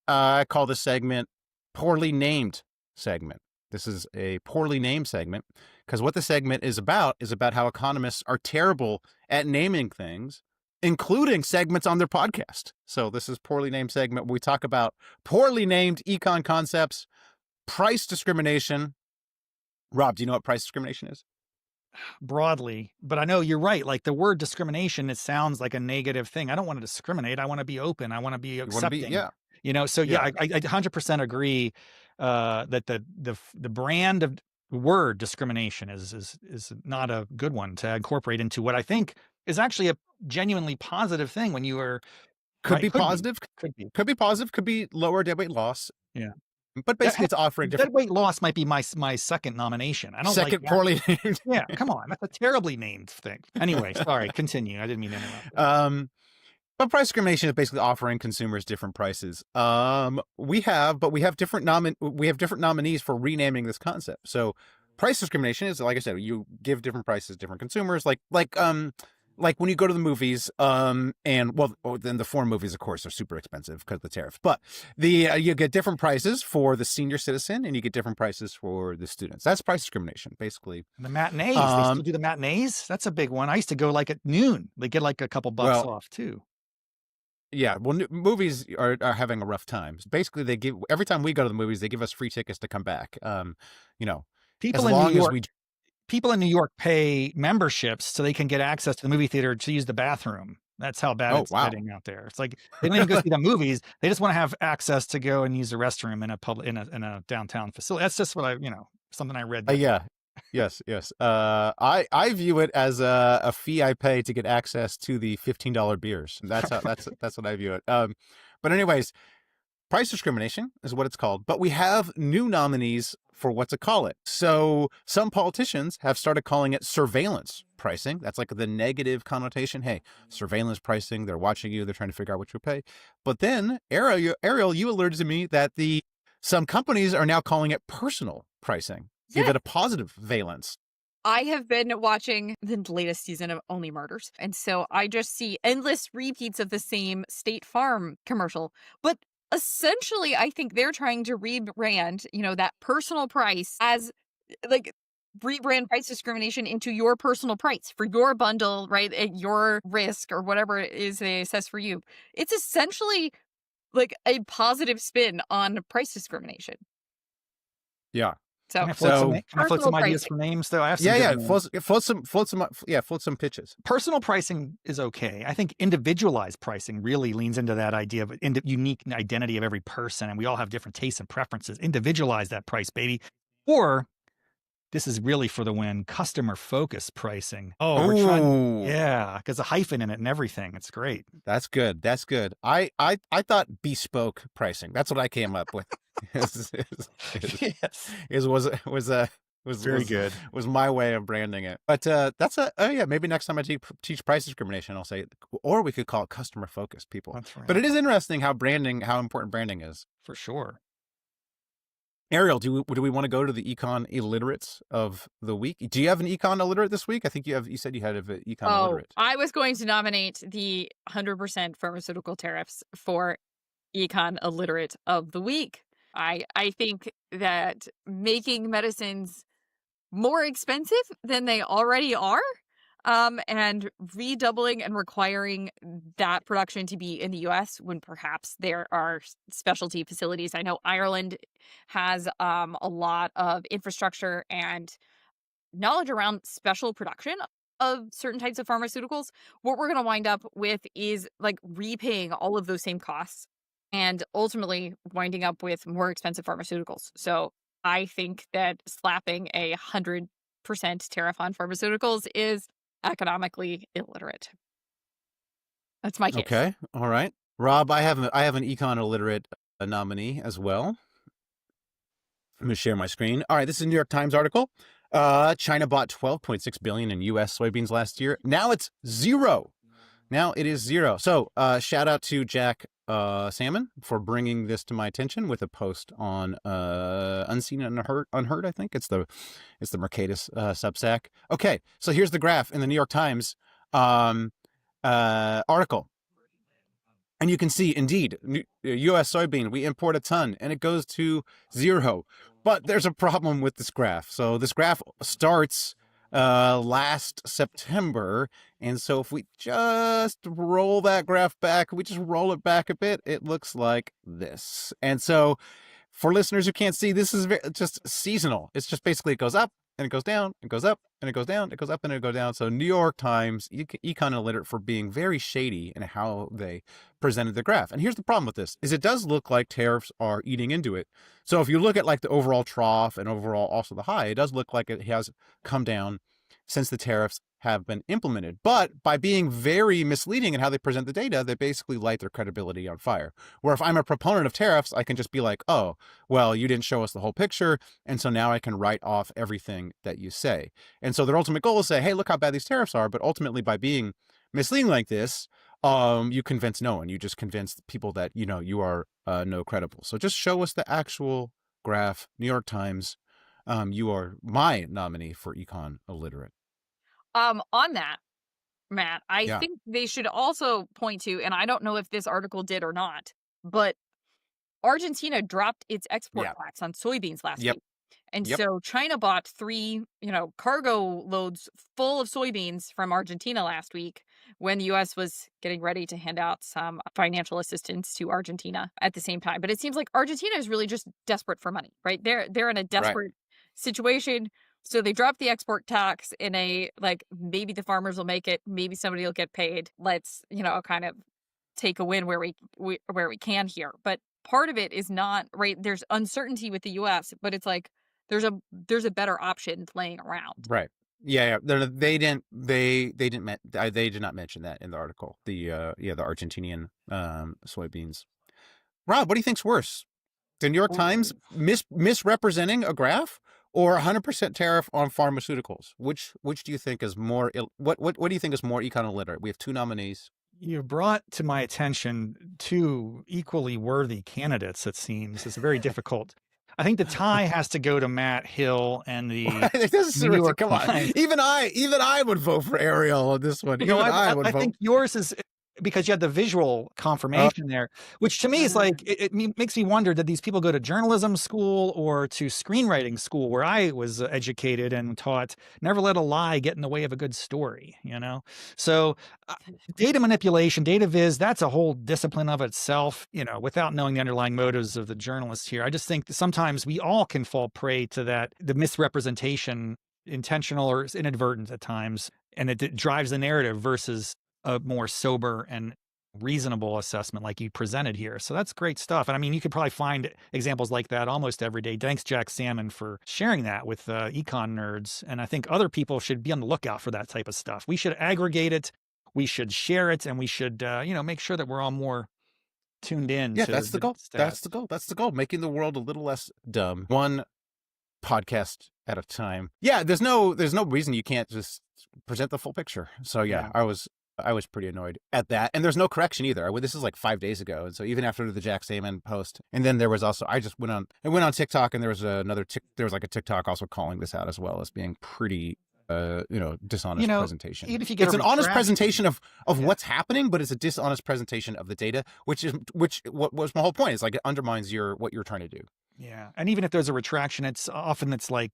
I call this segment Poorly Named Segment. This is a poorly named segment because what the segment is about how economists are terrible at naming things, including segments on their podcast. So this is Poorly Named Segment where we talk about poorly named econ concepts, price discrimination. Rob, do you know what price discrimination is? Broadly, but I know you're right. Like the word discrimination, it sounds like a negative thing. I don't want to discriminate. I want to be open. I want to be accepting. I 100% agree that the brand of word discrimination is not a good one to incorporate into what I think is actually a genuinely positive thing when you were Could right. be positive, Could be. could be positive, could be lower dead weight loss. Yeah. But basically, it's offering Dead different weight loss might be my second nomination. I don't like second that. poorly named. Yeah, come on. That's a terribly named thing. Anyway, sorry, continue. I didn't mean to interrupt. But price discrimination is basically offering consumers different prices. We have different nominees for renaming this concept. So price discrimination is, like I said, you give different prices to different consumers, like when you go to the movies, then the foreign movies, of course, are super expensive because of the tariff. But you get different prices for the senior citizen, and you get different prices for the students. That's price discrimination, basically. And the matinees, they still do the matinees. That's a big one. I used to go like at noon. They get like a couple bucks off too. Yeah, well, movies are having a rough time. Basically, every time we go to the movies, they give us free tickets to come back. People in New York pay memberships so they can get access to the movie theater to use the bathroom. That's how bad it's getting out there. It's like they don't even go see the movies. They just want to have access to go and use the restroom in a downtown facility. That's just what something I read. Yeah. Yes. I view it as a fee I pay to get access to the $15 beers. That's what I view it. But anyways, price discrimination is what it's called. But we have new nominees for what to call it. So some politicians have started calling it surveillance pricing. That's like the negative connotation. Hey, surveillance pricing. They're watching you. They're trying to figure out what you pay. But then Ariel, you alerted to me that some companies are now calling it personal pricing. Give it a positive valence. I have been watching the latest season of Only Murders, and so I just see endless repeats of the same State Farm commercial. But essentially, I think they're trying to rebrand, that personal price as like rebrand price discrimination into your personal price for your bundle, right? At your risk or whatever it is they assess for you. It's essentially like a positive spin on price discrimination. Yeah. So, can I float some ideas for names though? I have some float some pitches. Personal pricing is okay. I think individualized pricing really leans into that idea of unique identity of every person, and we all have different tastes and preferences. Individualize that price, baby. Or this is really for the win. Customer focused pricing. We're trying, because a hyphen in it and everything. It's great. That's good. I thought bespoke pricing. That's what I came up with. Was very good. Was my way of branding it. But maybe next time I teach price discrimination, I'll say, or we could call it customer focused people. That's right. But it is interesting how important branding is. For sure. Ariel, do we want to go to the Econ Illiterates of the week? Do you have an Econ Illiterate this week? I think you said you had an Econ Illiterate. I was going to nominate the 100% pharmaceutical tariffs for Econ Illiterate of the week. I think that making medicines more expensive than they already are, and redoubling and requiring that production to be in the U.S. when perhaps there are specialty facilities. I know Ireland has a lot of infrastructure and knowledge around special production of certain types of pharmaceuticals. What we're going to wind up with is like repaying all of those same costs and ultimately winding up with more expensive pharmaceuticals. So I think that slapping 100% tariff on pharmaceuticals is economically illiterate. That's my case. Okay. All right. Rob, I have an Econ Illiterate nominee as well. I'm going to share my screen. All right. This is a New York Times article. China bought $12.6 billion in U.S. soybeans last year. Now it's zero. Now it is zero. So shout out to Jack Salmon for bringing this to my attention with a post on Unseen and Unheard. I think it's the Mercatus Substack. Okay, so here's the graph in the New York Times article, and you can see indeed U.S. soybean, we import a ton and it goes to zero. But there's a problem with this graph. So this graph starts last September, and so if we just roll that graph back, we just roll it back a bit, it looks like this. And so for listeners who can't see, this is just seasonal. It's just basically it goes up and it goes down, it goes up and it goes down, it goes up and it goes down. So New York Times, Econ Illiterate, for being very shady in how they presented the graph. And here's the problem with this, is it does look like tariffs are eating into it. So if you look at like the overall trough and overall also the high, it does look like it has come down since the tariffs have been implemented. But by being very misleading in how they present the data, they basically light their credibility on fire. Where if I'm a proponent of tariffs, I can just be like, oh, well, you didn't show us the whole picture. And so now I can write off everything that you say. And so their ultimate goal is say, hey, look how bad these tariffs are. But ultimately, by being misleading like this, you convince no one. You just convince people that, you are no credible. So just show us the actual graph. New York Times, you are my nominee for Econ Illiterate. On that, Matt, I Yeah. think they should also point to, and I don't know if this article did or not, but Argentina dropped its export Yeah. tax on soybeans last Yep. week. And Yep. so China bought 3, cargo loads full of soybeans from Argentina last week when the US was getting ready to hand out some financial assistance to Argentina at the same time. But it seems like Argentina is really just desperate for money, right? They're in a desperate situation. So they dropped the export tax in a maybe the farmers will make it, maybe somebody will get paid. Let's, kind of take a win where we can here. But part of it is not right. There's uncertainty with the US, but it's like there's a better option laying around. Right. Yeah. They didn't. They did not mention that in the article. The Argentinian soybeans. Rob, what do you think's worse? The New York Times misrepresenting a graph, or 100% tariff on pharmaceuticals? Which do you think is more? What do you think is more econ illiterate? We have 2 nominees. You brought to my attention 2 equally worthy candidates, it seems. It's very difficult. I think the tie has to go to Matt Hill and the New York Come on. Times. Even I would vote for Ariel on this one. I think yours is because you had the visual confirmation there, which to me is like, it makes me wonder, did these people go to journalism school or to screenwriting school where I was educated and taught never let a lie get in the way of a good story, So data manipulation, data viz, that's a whole discipline of itself, without knowing the underlying motives of the journalists here. I just think that sometimes we all can fall prey to that, the misrepresentation, intentional or inadvertent at times, and it drives the narrative versus a more sober and reasonable assessment like you presented here. So that's great stuff. And I mean, you could probably find examples like that almost every day. Thanks, Jack Salmon, for sharing that with Econ Nerds. And I think other people should be on the lookout for that type of stuff. We should aggregate it, we should share it, and we should, make sure that we're all more tuned in. Yeah, to that's the goal. stats. That's the goal. That's the goal. Making the world a little less dumb. One podcast at a time. Yeah, there's no reason you can't just present the full picture. So yeah. I was pretty annoyed at that. And there's no correction either. This is like 5 days ago. And so even after the Jack Salmon post, and then there was also, I went on TikTok, and there was there was like a TikTok also calling this out as well as being pretty, dishonest presentation. Even if you get it's an honest presentation of what's happening, but it's a dishonest presentation of the data, which what was my whole point. Is like it undermines what you're trying to do. Yeah. And even if there's a retraction, it's like,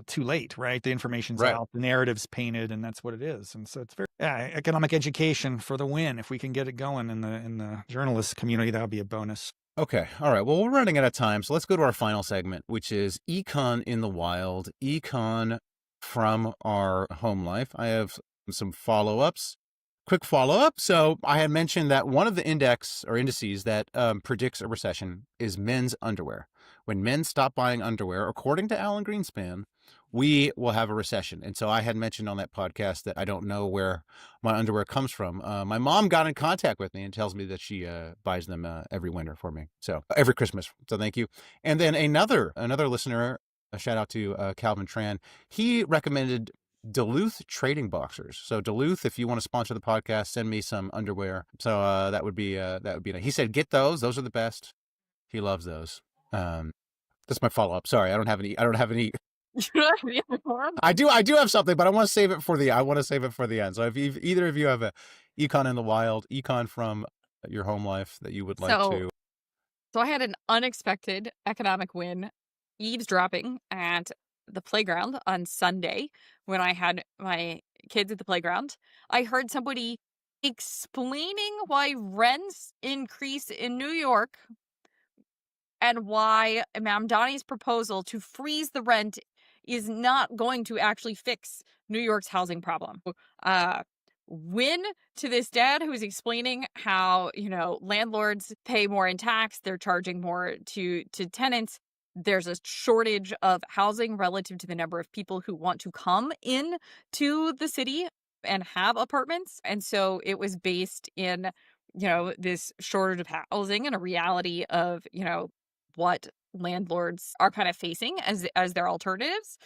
too late, right? The information's out, the narrative's painted, and that's what it is. And so it's very economic education for the win. If we can get it going in the journalist community, that would be a bonus. Okay. All right. Well, we're running out of time. So let's go to our final segment, which is Econ in the Wild, Econ from our home life. I have some follow-ups. Quick follow-up. So I had mentioned that one of the indices that predicts a recession is men's underwear. When men stop buying underwear, according to Alan Greenspan, we will have a recession. And so I had mentioned on that podcast that I don't know where my underwear comes from. My mom got in contact with me and tells me that she buys them every winter for me. So every Christmas. So thank you. And then another listener, a shout out to Calvin Tran. He recommended Duluth trading boxers. So Duluth, if you want to sponsor the podcast, send me some underwear. So that would be nice. He said, get those. Those are the best. He loves those. That's my follow up. Sorry, I don't have any. I do have something, but I want to save it for the end. So if either of you have a Econ in the Wild, Econ from your home life that you would like to. So I had an unexpected economic win eavesdropping at the playground on Sunday when I had my kids at the playground. I heard somebody explaining why rents increase in New York and why Mamdani's proposal to freeze the rent is not going to actually fix New York's housing problem. Win to this dad who's explaining how, landlords pay more in tax, they're charging more to tenants. there's a shortage of housing relative to the number of people who want to come in to the city and have apartments. And so it was based in, this shortage of housing and a reality of, what landlords are kind of facing as their alternatives.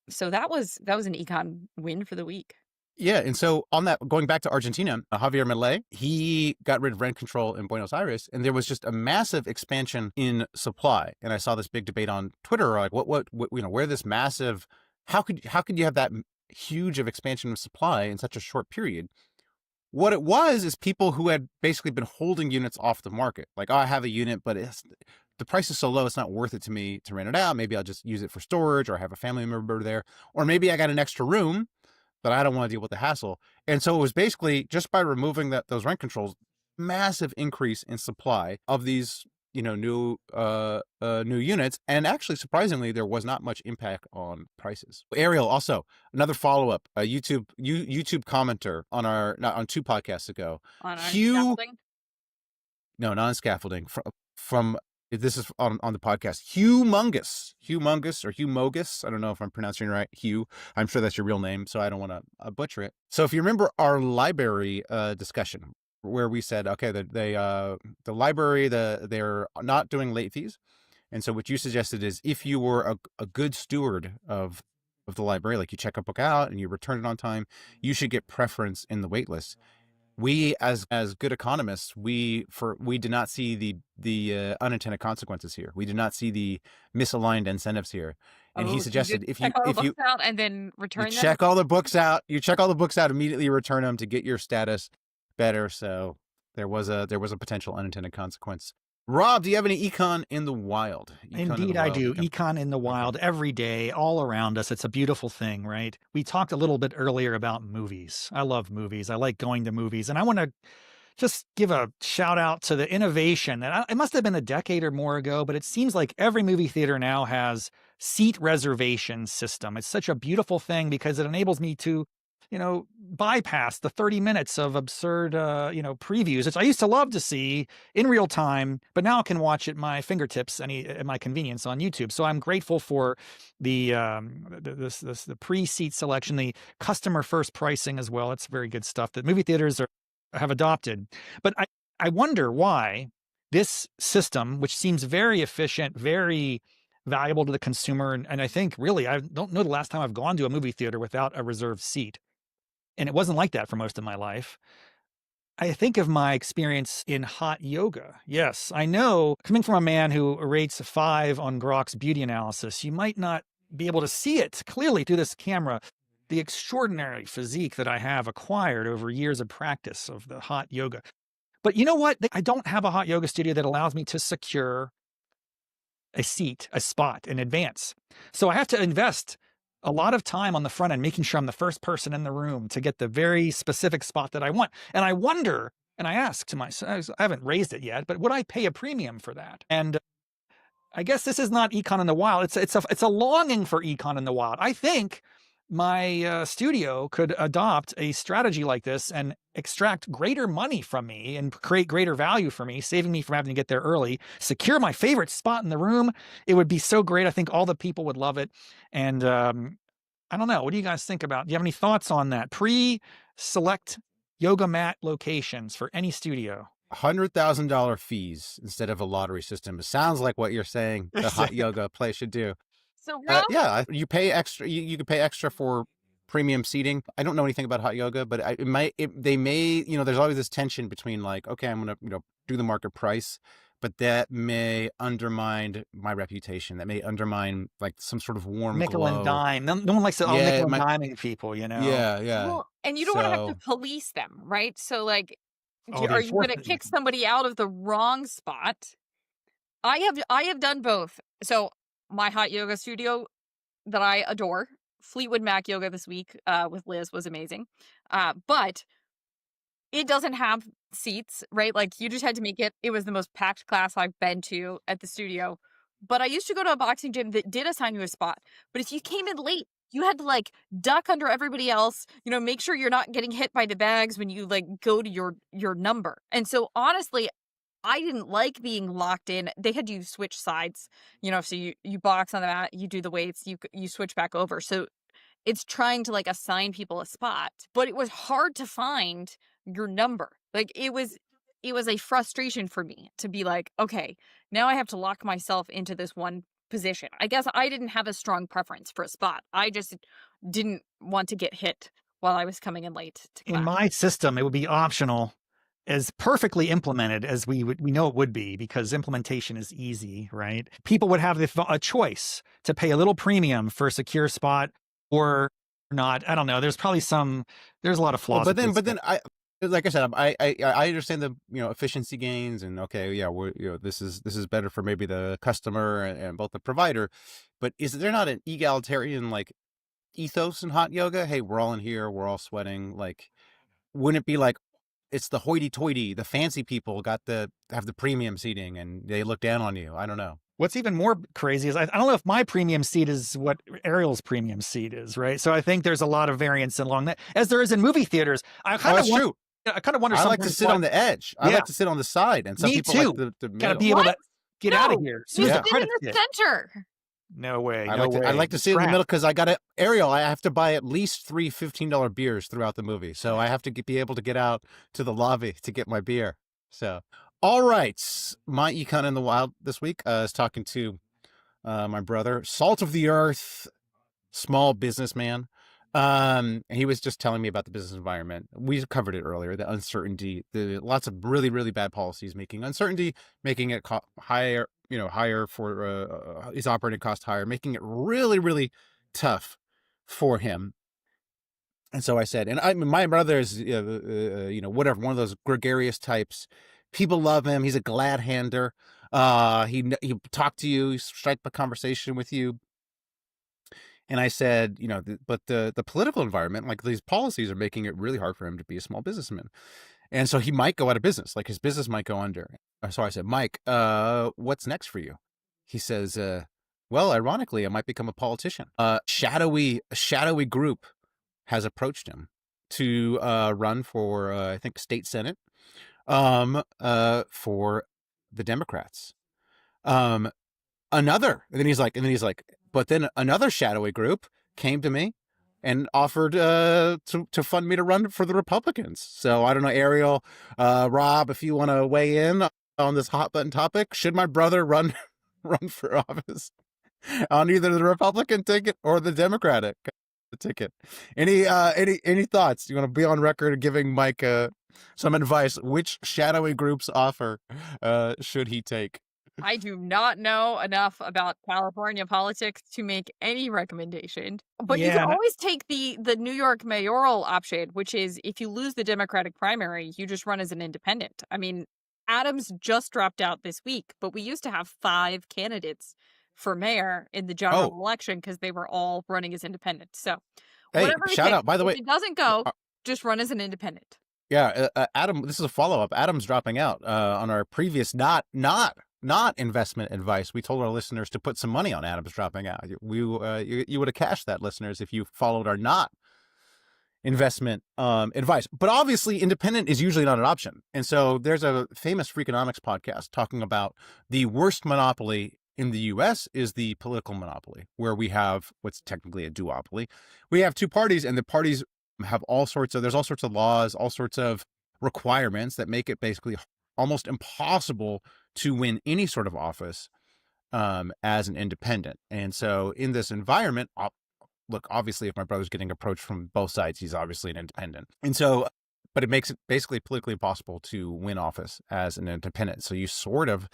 So that was an econ win for the week. Yeah, and so on that, going back to Argentina, Javier Milei, he got rid of rent control in Buenos Aires, and there was just a massive expansion in supply. And I saw this big debate on Twitter, like what where this massive, how could you have that huge of expansion of supply in such a short period? What it was is people who had basically been holding units off the market, like, oh, I have a unit, but the price is so low, it's not worth it to me to rent it out. Maybe I'll just use it for storage, or I have a family member there, or maybe I got an extra room but I don't want to deal with the hassle. And so it was basically just by removing those rent controls, massive increase in supply of these, new units. And actually, surprisingly, there was not much impact on prices. Ariel, also another follow up, a YouTube commenter on on 2 podcasts ago. On Scaffolding? No, not on scaffolding. From this is on the podcast. Humongous or Humogus. I don't know if I'm pronouncing it right. Hugh. I'm sure that's your real name, so I don't want to butcher it. So if you remember our library discussion, where we said, okay, the library, they're not doing late fees, and so what you suggested is if you were a good steward of the library, like you check a book out and you return it on time, you should get preference in the wait list. We, as good economists, we did not see the unintended consequences here. We did not see the misaligned incentives here. And he suggested if you out and then return them? check all the books out, immediately return them to get your status better. So there was a potential unintended consequence. Rob, do you have any econ in the wild? Indeed, I do. Econ in the wild every day, all around us. It's a beautiful thing, right? We talked a little bit earlier about movies. I love movies. I like going to movies. And I want to just give a shout out to the innovation that it must have been a decade or more ago, but it seems like every movie theater now has seat reservation system. It's such a beautiful thing because it enables me to bypass the 30 minutes of absurd, previews, which I used to love to see in real time, but now I can watch at my fingertips at my convenience on YouTube. So I'm grateful for the pre-seat selection, the customer first pricing as well. It's very good stuff that movie theaters have adopted. But I wonder why this system, which seems very efficient, very valuable to the consumer, and I think really, I don't know the last time I've gone to a movie theater without a reserved seat. And it wasn't like that for most of my life. I think of my experience in hot yoga. Yes, I know, coming from a man who rates 5 on Grok's beauty analysis, you might not be able to see it clearly through this camera, the extraordinary physique that I have acquired over years of practice of the hot yoga. But you know what? I don't have a hot yoga studio that allows me to secure a spot in advance. So I have to invest a lot of time on the front end, making sure I'm the first person in the room to get the very specific spot that I want. And I wonder, and I ask to myself, I haven't raised it yet, but would I pay a premium for that? And I guess this is not econ in the wild. It's a longing for econ in the wild. I think my studio could adopt a strategy like this and extract greater money from me and create greater value for me, saving me from having to get there early, secure my favorite spot in the room. It would be so great. I think all the people would love it. And I don't know. What do you guys think about? Do you have any thoughts on that? Pre-select yoga mat locations for any studio. $100,000 fees instead of a lottery system. It sounds like what you're saying the hot yoga place should do. So Rob, you pay extra. You can pay extra for premium seating. I don't know anything about hot yoga, but they may, there's always this tension between like, okay, I'm going to, do the market price, but that may undermine my reputation. That may undermine like some sort of warm nickel glow. and dime. No one likes to nickel and diming people, Yeah. Well, and you don't want to have to police them, right? So like, are you going to kick somebody out of the wrong spot? I have done both. So my hot yoga studio that I adore, Fleetwood Mac Yoga this week with Liz was amazing. But it doesn't have seats, right? Like you just had to make it. It was the most packed class I've been to at the studio. But I used to go to a boxing gym that did assign you a spot. But if you came in late, you had to like duck under everybody else, make sure you're not getting hit by the bags when you like go to your number. And so honestly, I didn't like being locked in. They had you switch sides, so you box on the mat, you do the weights, you switch back over. So it's trying to like assign people a spot, but it was hard to find your number. Like it was a frustration for me to be like, okay, now I have to lock myself into this one position. I guess I didn't have a strong preference for a spot. I just didn't want to get hit while I was coming in late to class. In my system, it would be optional, as perfectly implemented as we know it would be, because implementation is easy, right? People would have a choice to pay a little premium for a secure spot or not. I don't know. There's a lot of flaws. But then I, like I said, I understand the efficiency gains, and okay, yeah, this is better for maybe the customer and both the provider, but is there not an egalitarian like ethos in hot yoga? Hey, we're all in here, we're all sweating. Like, wouldn't it be like it's the hoity-toity, the fancy people have the premium seating and they look down on you? I don't know. What's even more crazy is I don't know if my premium seat is what Ariel's premium seat is, right? So I think there's a lot of variance along that, as there is in movie theaters. That's true. I kind of wonder. I like to sit on the edge. I like to sit on the side, and some Me people too. like the middle. Gotta be able to get out of here. You sit in the center. No way. I like to sit in the middle because I got Ariel. I have to buy at least 3 $15 beers throughout the movie, so I have to be able to get out to the lobby to get my beer. So, all right, my Econ in the Wild this week is talking to my brother, salt of the earth, small businessman. He was just telling me about the business environment. We covered it earlier, the uncertainty, the lots of really, really bad policies making uncertainty, making it higher, higher for his operating cost higher, making it really, really tough for him. And so I said, and my brother is, whatever, one of those gregarious types. People love him. He's a glad hander. He talk to you, he strike a conversation with you. And I said, but the political environment, like these policies are making it really hard for him to be a small businessman. And so he might go out of business, like his business might go under. So I said, Mike, what's next for you? He says, well, ironically, I might become a politician. A shadowy group has approached him to run for, I think, state senate for the Democrats. And then he's like, but then another shadowy group came to me and offered to fund me to run for the Republicans. So I don't know, Ariel, Rob, if you want to weigh in on this hot button topic, should my brother run for office on either the Republican ticket or the Democratic ticket? Any thoughts? Do you want to be on record giving Mike some advice? Which shadowy group's offer should he take? I do not know enough about California politics to make any recommendation. But you can always take the New York mayoral option, which is if you lose the Democratic primary, you just run as an independent. I mean, Adams just dropped out this week, but we used to have 5 candidates for mayor in the general election because they were all running as independents. So, whatever it shout takes, out, by the way. If it doesn't go, just run as an independent. Yeah, Adam, this is a follow-up. Adam's dropping out on our previous not investment advice. We told our listeners to put some money on Adam's dropping out. You would have cashed that, listeners, if you followed our not investment advice. But obviously, independent is usually not an option. And so there's a famous Freakonomics podcast talking about the worst monopoly in the U.S. is the political monopoly, where we have what's technically a duopoly. We have 2 parties, and the parties have there's all sorts of laws, all sorts of requirements that make it basically almost impossible to win any sort of office as an independent. And so in this environment, look, obviously, if my brother's getting approached from both sides, he's obviously an independent. And so, but it makes it basically politically impossible to win office as an independent. So you sort of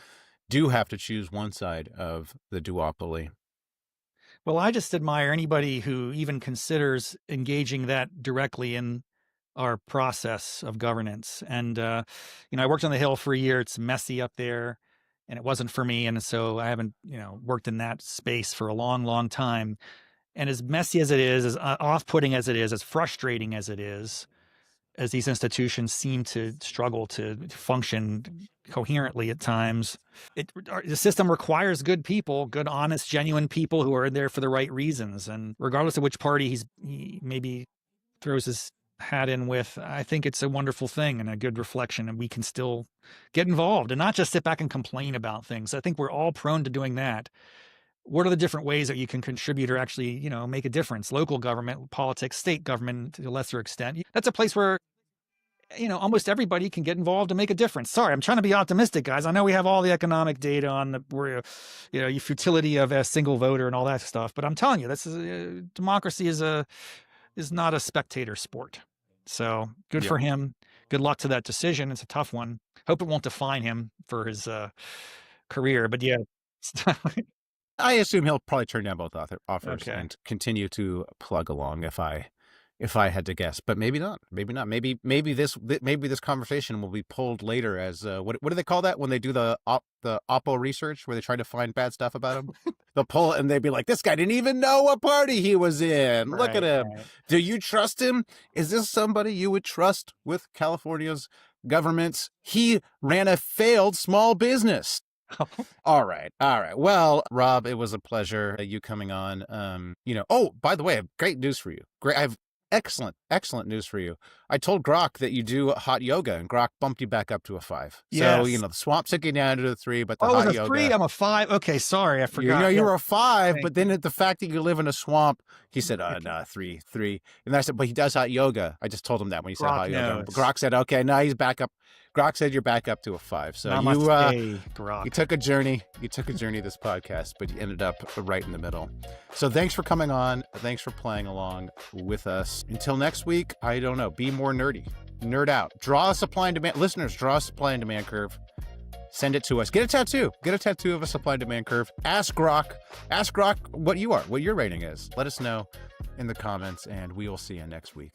do have to choose one side of the duopoly. Well, I just admire anybody who even considers engaging that directly in our process of governance. And, I worked on the Hill for a year. It's messy up there and it wasn't for me. And so I haven't, worked in that space for a long, long time. And as messy as it is, as off-putting as it is, as frustrating as it is, as these institutions seem to struggle to function coherently at times, the system requires good people, good, honest, genuine people who are there for the right reasons. And regardless of which party he maybe throws his hat in with, I think it's a wonderful thing and a good reflection, and we can still get involved and not just sit back and complain about things. I think we're all prone to doing that. What are the different ways that you can contribute or actually, make a difference? Local government, politics, state government to a lesser extent. That's a place where, almost everybody can get involved and make a difference. Sorry, I'm trying to be optimistic, guys. I know we have all the economic data on the futility of a single voter and all that stuff, but I'm telling you, this is democracy is not a spectator sport. So good for him. Good luck to that decision. It's a tough one. Hope it won't define him for his career. But yeah. I assume he'll probably turn down both offers Okay. and continue to plug along if I had to guess, but maybe not. Maybe this conversation will be pulled later as what do they call that when they do the Oppo research where they try to find bad stuff about him? They'll pull it and they'd be like, this guy didn't even know what party he was in. Look at him. Right. Do you trust him? Is this somebody you would trust with California's governments? He ran a failed small business. All right. Well, Rob, it was a pleasure you coming on. Oh, by the way, I have great news for you. I have excellent news for you. I told Grok that you do hot yoga, and Grok bumped you back up to a 5. Yes. So, the swamp took you down to a 3, but the hot yoga. 3, I'm a 5. Okay, sorry, I forgot. You were a 5, but then the fact that you live in a swamp, he said, no, 3. And I said, but he does hot yoga. I just told him that when he said hot yoga. But Grok said, okay, now he's back up. Grok said you're back up to a 5. So you took a journey. You took a journey this podcast, but you ended up right in the middle. So thanks for coming on. Thanks for playing along with us. Until next week, I don't know. Be more nerdy. Nerd out. Draw a supply and demand. Listeners, draw a supply and demand curve. Send it to us. Get a tattoo. Get a tattoo of a supply and demand curve. Ask Grok what your rating is. Let us know in the comments, and we will see you next week.